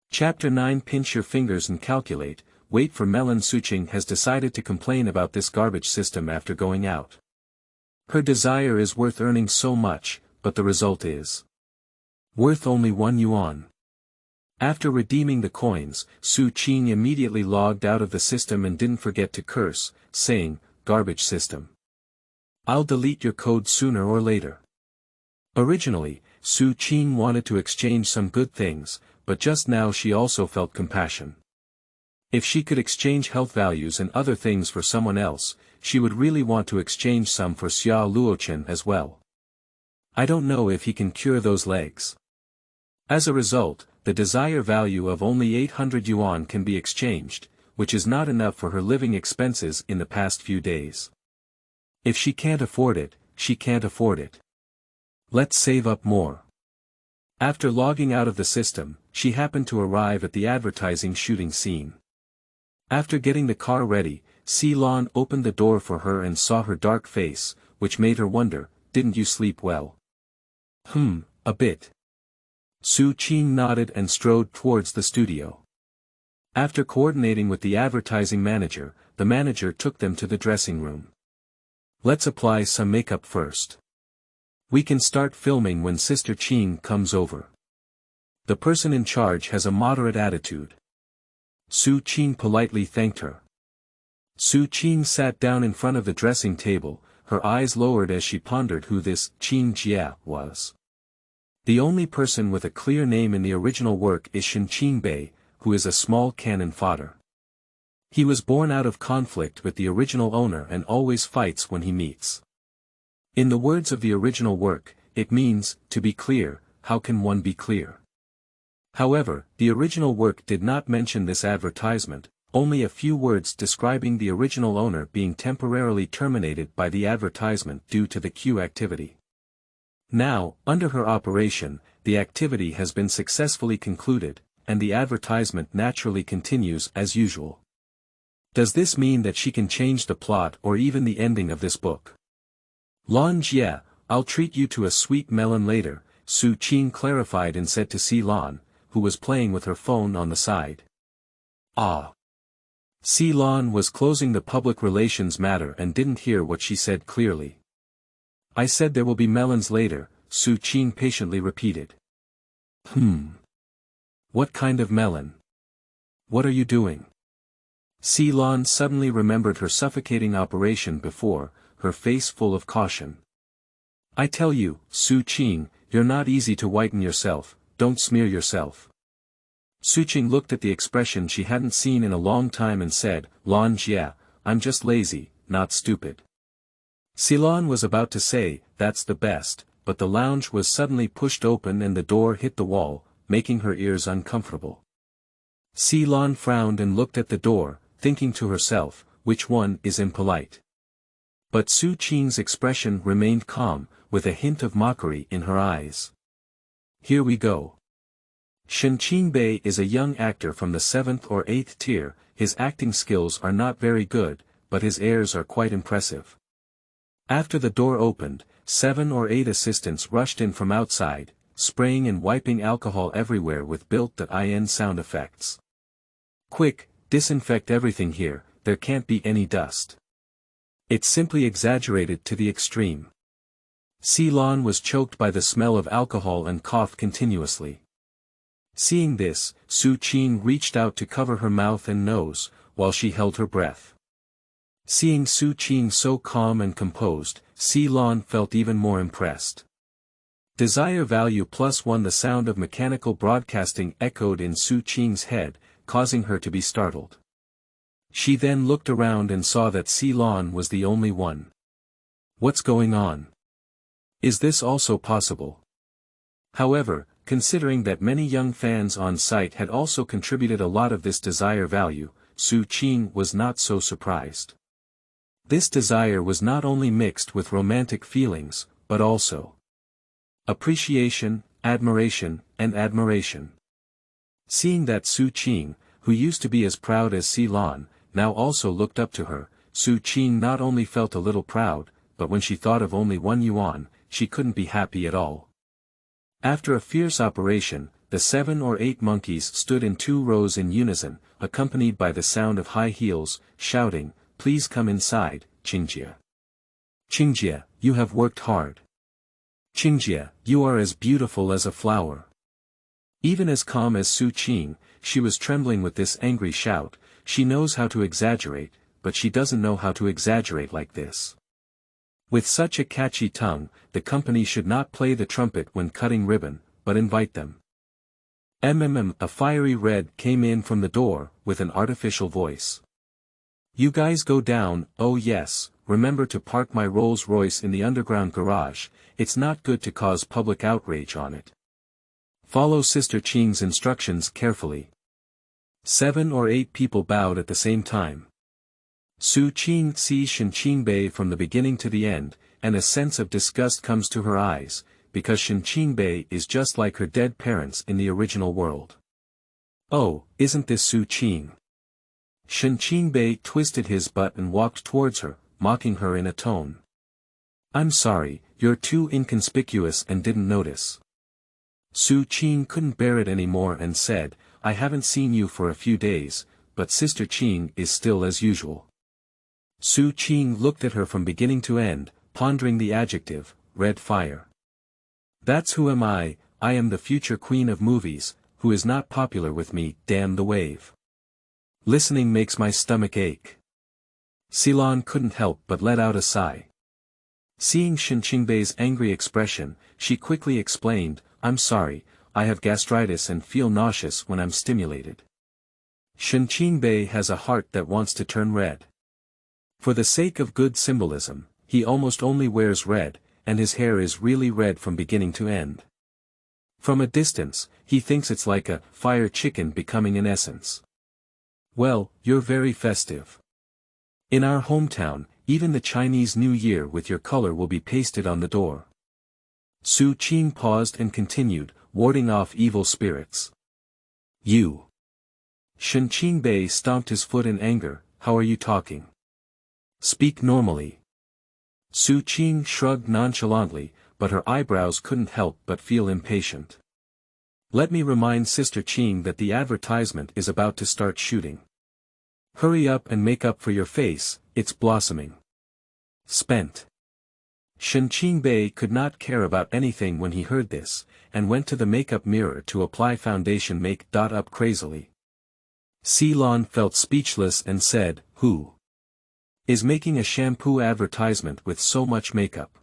Chapter 9. Pinch your fingers and calculate, wait for Melon. Su Qing has decided to complain about this garbage system after going out. Her desire is worth earning so much, but the result is worth only 1 yuan. After redeeming the coins, Su Qing immediately logged out of the system and didn't forget to curse, saying, "Garbage system. I'll delete your code sooner or later." Originally, Su Qing wanted to exchange some good things, but just now she also felt compassion. If she could exchange health values and other things for someone else, she would really want to exchange some for Xia Luochen as well. I don't know if he can cure those legs. As a result, the desire value of only 800 yuan can be exchanged, which is not enough for her living expenses in the past few days. If she can't afford it, she can't afford it. Let's save up more. After logging out of the system, she happened to arrive at the advertising shooting scene. After getting the car ready, Melon opened the door for her and saw her dark face, which made her wonder, "Didn't you sleep well?" A bit." Su Qing nodded and strode towards the studio. After coordinating with the advertising manager, the manager took them to the dressing room. "Let's apply some makeup first. We can start filming when Sister Qing comes over. The person in charge has a moderate attitude." Su Qing politely thanked her. Su Qing sat down in front of the dressing table, her eyes lowered as she pondered who this Qing Jia was. The only person with a clear name in the original work is Shen Qingbei, who is a small cannon fodder. He was born out of conflict with the original owner and always fights when he meets. In the words of the original work, it means, to be clear. How can one be clear? However, the original work did not mention this advertisement, only a few words describing the original owner being temporarily terminated by the advertisement due to the Q activity. Now, under her operation, the activity has been successfully concluded, and the advertisement naturally continues as usual. Does this mean that she can change the plot or even the ending of this book? "Lan Jie, I'll treat you to a sweet melon later," Su Qing clarified and said to Melon, who was playing with her phone on the side. "Ah." Melon was closing the public relations matter and didn't hear what she said clearly. "I said there will be melons later," Su Qing patiently repeated. What kind of melon? What are you doing?" Melon suddenly remembered her suffocating operation before, her face full of caution. "I tell you, Su Qing, you're not easy to whiten yourself, don't smear yourself." Su Qing looked at the expression she hadn't seen in a long time and said, "Lan Jie, I'm just lazy, not stupid." Melon was about to say, "That's the best," but the lounge was suddenly pushed open and the door hit the wall, making her ears uncomfortable. Melon frowned and looked at the door, thinking to herself, which one is impolite? But Su Qing's expression remained calm, with a hint of mockery in her eyes. "Here we go." Shen Qingbei is a young actor from the 7th or 8th tier, his acting skills are not very good, but his airs are quite impressive. After the door opened, 7 or 8 assistants rushed in from outside, spraying and wiping alcohol everywhere with built-in sound effects. "Quick, disinfect everything here, there can't be any dust. It's simply exaggerated to the extreme." Melon was choked by the smell of alcohol and coughed continuously. Seeing this, Su Qing reached out to cover her mouth and nose, while she held her breath. Seeing Su Qing so calm and composed, Melon felt even more impressed. Desire value +1. The sound of mechanical broadcasting echoed in Su Qing's head, causing her to be startled. She then looked around and saw that Melon was the only one. What's going on? Is this also possible? However, considering that many young fans on site had also contributed a lot of this desire value, Su Qing was not so surprised. This desire was not only mixed with romantic feelings, but also appreciation, admiration, and admiration. Seeing that Su Qing, who used to be as proud as Melon, now also looked up to her, Su Qing not only felt a little proud, but when she thought of only 1 yuan, she couldn't be happy at all. After a fierce operation, the 7 or 8 monkeys stood in 2 rows in unison, accompanied by the sound of high heels, shouting, "Please come inside, Qingjie. Qingjie, you have worked hard. Qingjie, you are as beautiful as a flower." Even as calm as Su Qing, she was trembling with this angry shout. She knows how to exaggerate, but she doesn't know how to exaggerate like this. With such a catchy tongue, the company should not play the trumpet when cutting ribbon, but invite them. A fiery red came in from the door, with an artificial voice. "You guys go down, oh yes, remember to park my Rolls Royce in the underground garage, it's not good to cause public outrage on it. Follow Sister Qing's instructions carefully." 7 or 8 people bowed at the same time. Su Qing sees Shen Qingbei from the beginning to the end, and a sense of disgust comes to her eyes, because Shen Qingbei is just like her dead parents in the original world. "Oh, isn't this Su Qing?" Shen Qingbei twisted his butt and walked towards her, mocking her in a tone. "I'm sorry, you're too inconspicuous and didn't notice." Su Qing couldn't bear it anymore and said, "I haven't seen you for a few days, but Sister Qing is still as usual." Su Qing looked at her from beginning to end, pondering the adjective, red fire. "That's who am I am the future queen of movies, who is not popular with me, damn the wave. Listening makes my stomach ache." Melon couldn't help but let out a sigh. Seeing Shen Qingbei's angry expression, she quickly explained, "I'm sorry, I have gastritis and feel nauseous when I'm stimulated." Shen Qingbei has a heart that wants to turn red. For the sake of good symbolism, he almost only wears red, and his hair is really red from beginning to end. From a distance, he thinks it's like a fire chicken becoming an essence. "Well, you're very festive. In our hometown, even the Chinese New Year with your color will be pasted on the door." Su Qing paused and continued, warding off evil spirits. "You." Shen Qingbei stomped his foot in anger, "How are you talking? Speak normally." Su Qing shrugged nonchalantly, but her eyebrows couldn't help but feel impatient. "Let me remind Sister Qing that the advertisement is about to start shooting. Hurry up and make up for your face, it's blossoming." Spent. Shen Qingbei could not care about anything when he heard this, and went to the makeup mirror to apply foundation make-up crazily. Melon felt speechless and said, "Who is making a shampoo advertisement with so much makeup?"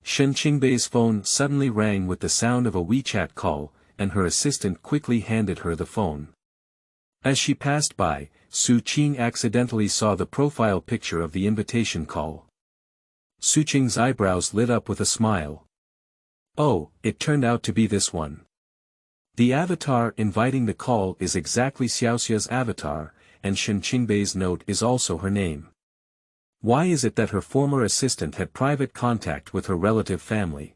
Shen Qingbei's phone suddenly rang with the sound of a WeChat call, and her assistant quickly handed her the phone. As she passed by, Su Qing accidentally saw the profile picture of the invitation call. Su Qing's eyebrows lit up with a smile. Oh, it turned out to be this one. The avatar inviting the call is exactly Xiaoxia's avatar, and Shen Qingbei's note is also her name. Why is it that her former assistant had private contact with her relative family?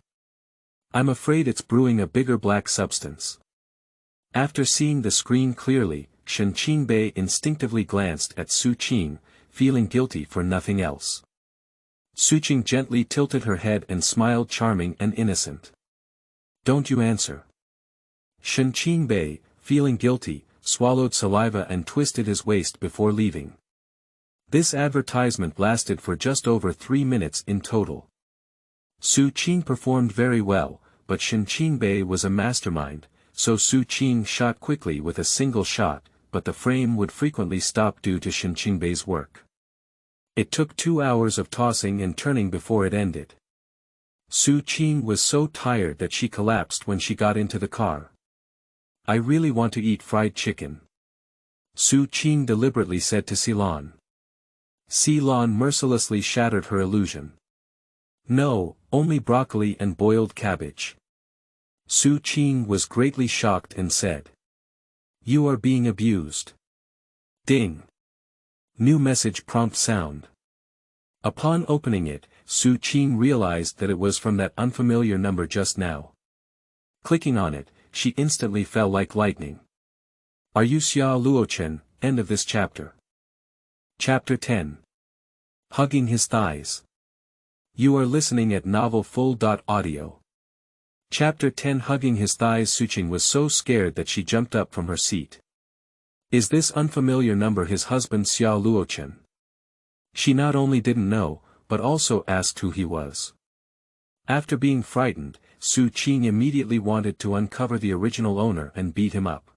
I'm afraid it's brewing a bigger black substance. After seeing the screen clearly, Shen Qingbei instinctively glanced at Su Qing, feeling guilty for nothing else. Su Qing gently tilted her head and smiled, charming and innocent. "Don't you answer." Shen Qingbei, feeling guilty, swallowed saliva and twisted his waist before leaving. This advertisement lasted for just over 3 minutes in total. Su Qing performed very well, but Shen Qingbei was a mastermind, so Su Qing shot quickly with a single shot, but the frame would frequently stop due to Shen Qingbei's work. It took 2 hours of tossing and turning before it ended. Su Qing was so tired that she collapsed when she got into the car. "I really want to eat fried chicken," Su Qing deliberately said to Melon. Melon mercilessly shattered her illusion. "No, only broccoli and boiled cabbage." Su Qing was greatly shocked and said, "You are being abused." Ding. New message prompt sound. Upon opening it, Su Qing realized that it was from that unfamiliar number just now. Clicking on it, she instantly fell like lightning. Are you Xia Luochen? End of this chapter. Chapter 10. Hugging his thighs. You are listening at novelfull.audio. Chapter 10 Hugging his thighs. Su Qing was so scared that she jumped up from her seat. Is this unfamiliar number his husband Xia Luochen? She not only didn't know, but also asked who he was. After being frightened, Su Qing immediately wanted to uncover the original owner and beat him up.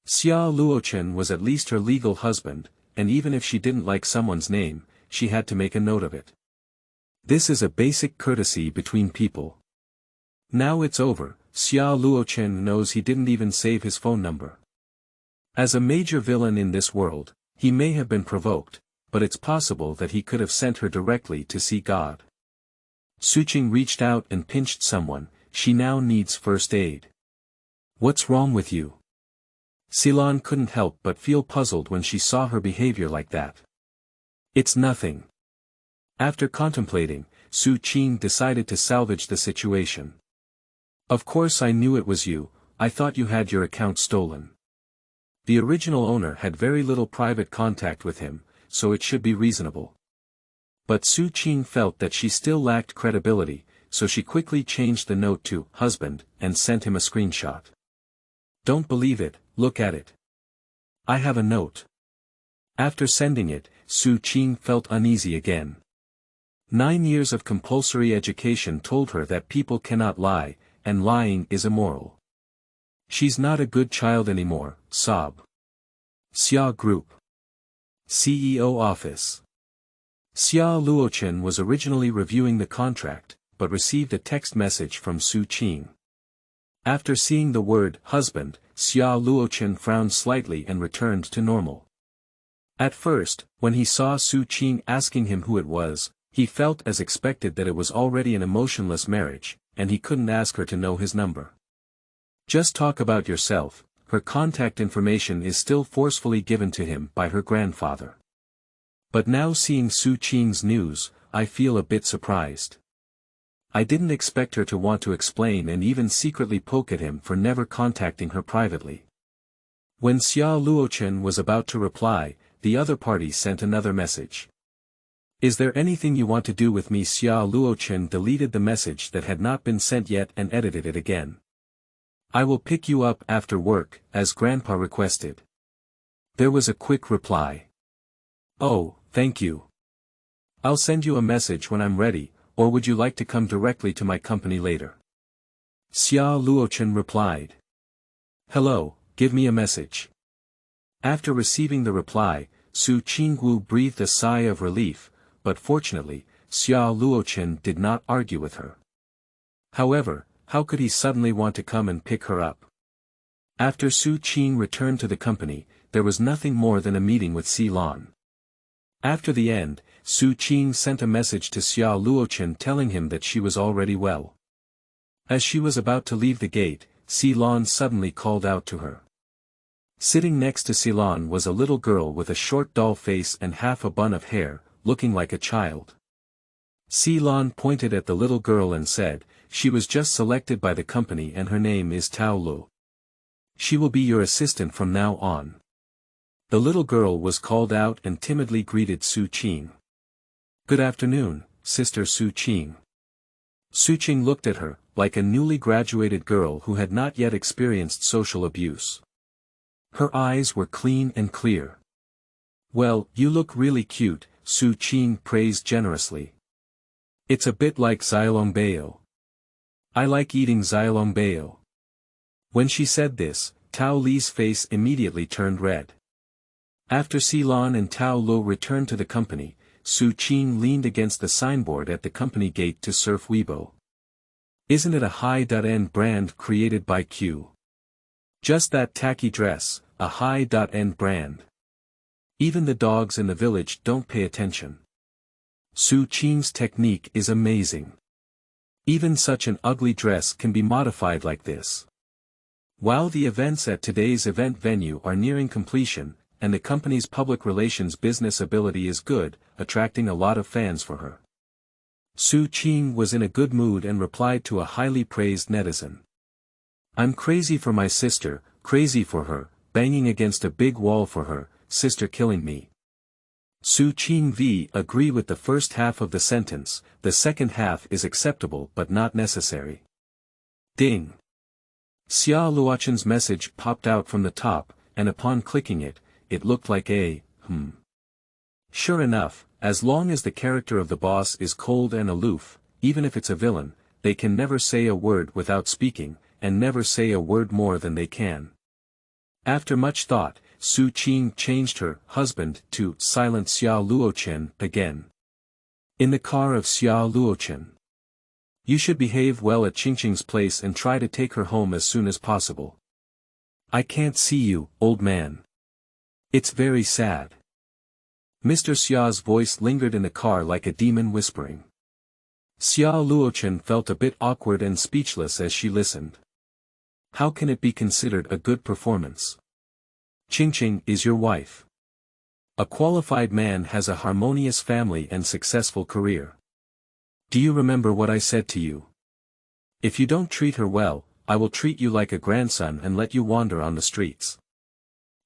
Xia Luochen was at least her legal husband, and even if she didn't like someone's name, she had to make a note of it. This is a basic courtesy between people. Now it's over, Xia Luochen knows he didn't even save his phone number. As a major villain in this world, he may have been provoked, but it's possible that he could have sent her directly to see God. Su Qing reached out and pinched someone. She now needs first aid. What's wrong with you? Melon couldn't help but feel puzzled when she saw her behavior like that. It's nothing. After contemplating, Su Qing decided to salvage the situation. Of course I knew it was you, I thought you had your account stolen. The original owner had very little private contact with him, so it should be reasonable. But Su Qing felt that she still lacked credibility, so she quickly changed the note to husband and sent him a screenshot. Don't believe it, look at it. I have a note. After sending it, Su Qing felt uneasy again. 9 years of compulsory education told her that people cannot lie, and lying is immoral. She's not a good child anymore. Sob. Xia Group. CEO Office. Xia Luochen was originally reviewing the contract, but received a text message from Su Qing. After seeing the word husband, Xia Luochen frowned slightly and returned to normal. At first, when he saw Su Qing asking him who it was, he felt as expected that it was already an emotionless marriage, and he couldn't ask her to know his number. Just talk about yourself. Her contact information is still forcefully given to him by her grandfather. But now seeing Su Qing's news, I feel a bit surprised. I didn't expect her to want to explain and even secretly poke at him for never contacting her privately. When Xia Luochen was about to reply, the other party sent another message. Is there anything you want to do with me? Xia Luochen deleted the message that had not been sent yet and edited it again. I will pick you up after work, as Grandpa requested. There was a quick reply. Oh, thank you. I'll send you a message when I'm ready, or would you like to come directly to my company later? Xia Luochen replied. Hello, give me a message. After receiving the reply, Su Qing breathed a sigh of relief, but fortunately, Xia Luochen did not argue with her. However, how could he suddenly want to come and pick her up? After Su Qing returned to the company, there was nothing more than a meeting with Melon. After the end, Su Qing sent a message to Xia Luochen telling him that she was already well. As she was about to leave the gate, Melon suddenly called out to her. Sitting next to Melon was a little girl with a short doll face and half a bun of hair, looking like a child. Melon pointed at the little girl and said, she was just selected by the company and her name is Tao Lu. She will be your assistant from now on. The little girl was called out and timidly greeted Su Qing. Good afternoon, Sister Su Qing. Su Qing looked at her, like a newly graduated girl who had not yet experienced social abuse. Her eyes were clean and clear. Well, you look really cute, Su Qing praised generously. It's a bit like xiaolongbao. I like eating xiaolongbao. When she said this, Tao Li's face immediately turned red. After Melon and Tao Lu returned to the company, Su Qing leaned against the signboard at the company gate to surf Weibo. Isn't it a high-end brand created by Q? Just that tacky dress, a high-end brand. Even the dogs in the village don't pay attention. Su Qing's technique is amazing. Even such an ugly dress can be modified like this. While the events at today's event venue are nearing completion, and the company's public relations business ability is good, attracting a lot of fans for her. Su Qing was in a good mood and replied to a highly praised netizen. I'm crazy for my sister, crazy for her, banging against a big wall for her, sister killing me. Su Qing agree with the first half of the sentence, the second half is acceptable but not necessary. Ding. Xia Luoqin's message popped out from the top, and upon clicking it, it looked like a, Sure enough, as long as the character of the boss is cold and aloof, even if it's a villain, they can never say a word without speaking, and never say a word more than they can. After much thought, Su Qing changed her husband to silent Xia Luoqin again. In the car of Xia Luoqin. You should behave well at Qingqing's place and try to take her home as soon as possible. I can't see you, old man. It's very sad. Mr. Xia's voice lingered in the car like a demon whispering. Xia Luoqin felt a bit awkward and speechless as she listened. How can it be considered a good performance? Qingqing is your wife. A qualified man has a harmonious family and successful career. Do you remember what I said to you? If you don't treat her well, I will treat you like a grandson and let you wander on the streets.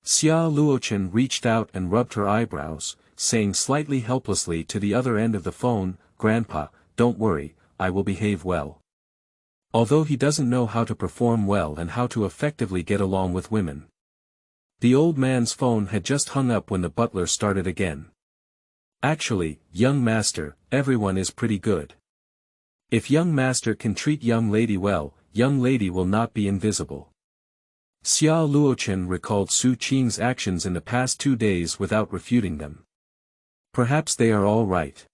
Xia Luoqin reached out and rubbed her eyebrows, saying slightly helplessly to the other end of the phone, Grandpa, don't worry, I will behave well. Although he doesn't know how to perform well and how to effectively get along with women. The old man's phone had just hung up when the butler started again. Actually, young master, everyone is pretty good. If young master can treat young lady well, young lady will not be invisible. Xia Luoqin recalled Su Qing's actions in the past 2 days without refuting them. Perhaps they are all right.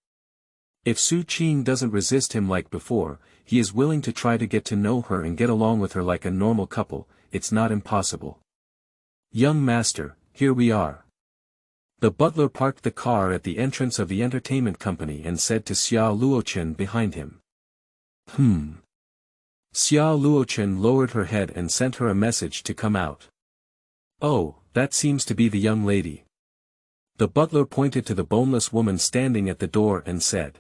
If Su Qing doesn't resist him like before, he is willing to try to get to know her and get along with her like a normal couple, it's not impossible. Young master, here we are. The butler parked the car at the entrance of the entertainment company and said to Xia Luoqin behind him. Xia Luoqin lowered her head and sent her a message to come out. Oh, that seems to be the young lady. The butler pointed to the boneless woman standing at the door and said.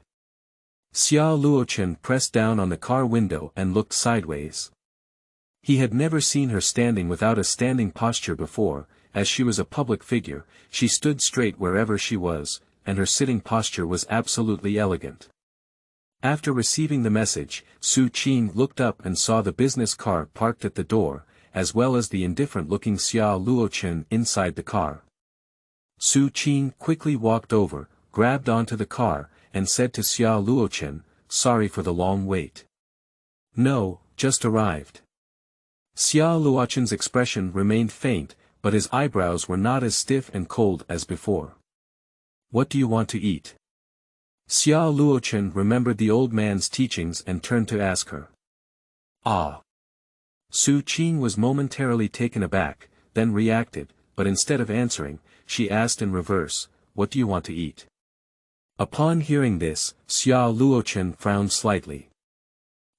Xia Luoqin pressed down on the car window and looked sideways. He had never seen her standing without a standing posture before. As she was a public figure, she stood straight wherever she was, and her sitting posture was absolutely elegant. After receiving the message, Su Qing looked up and saw the business car parked at the door, as well as the indifferent-looking Xia Luoqin inside the car. Su Qing quickly walked over, grabbed onto the car, and said to Xia Luoqin, sorry for the long wait. No, just arrived. Xia Luoqin's expression remained faint, but his eyebrows were not as stiff and cold as before. What do you want to eat? Xia Luoqin remembered the old man's teachings and turned to ask her. Ah. Su Qing was momentarily taken aback, then reacted, but instead of answering, she asked in reverse, what do you want to eat? Upon hearing this, Xia Luoqin frowned slightly.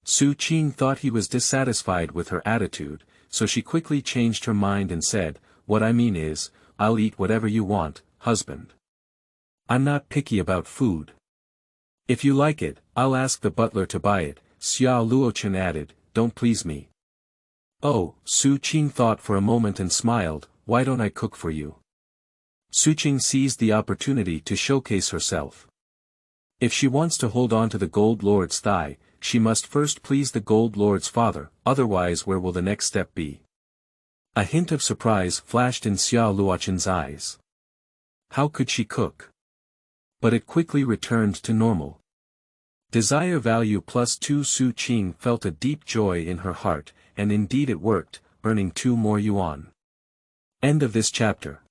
Su Qing thought he was dissatisfied with her attitude, so she quickly changed her mind and said, what I mean is, I'll eat whatever you want, husband. I'm not picky about food. If you like it, I'll ask the butler to buy it, Xia Luoqin added, don't please me. Oh, Su Qing thought for a moment and smiled, why don't I cook for you? Su Qing seized the opportunity to showcase herself. If she wants to hold on to the Gold Lord's thigh, she must first please the Gold Lord's father, otherwise where will the next step be? A hint of surprise flashed in Xia Luoqin's eyes. How could she cook? But it quickly returned to normal. Desire value +2. Su Qing felt a deep joy in her heart, and indeed it worked, earning 2 more yuan. End of this chapter.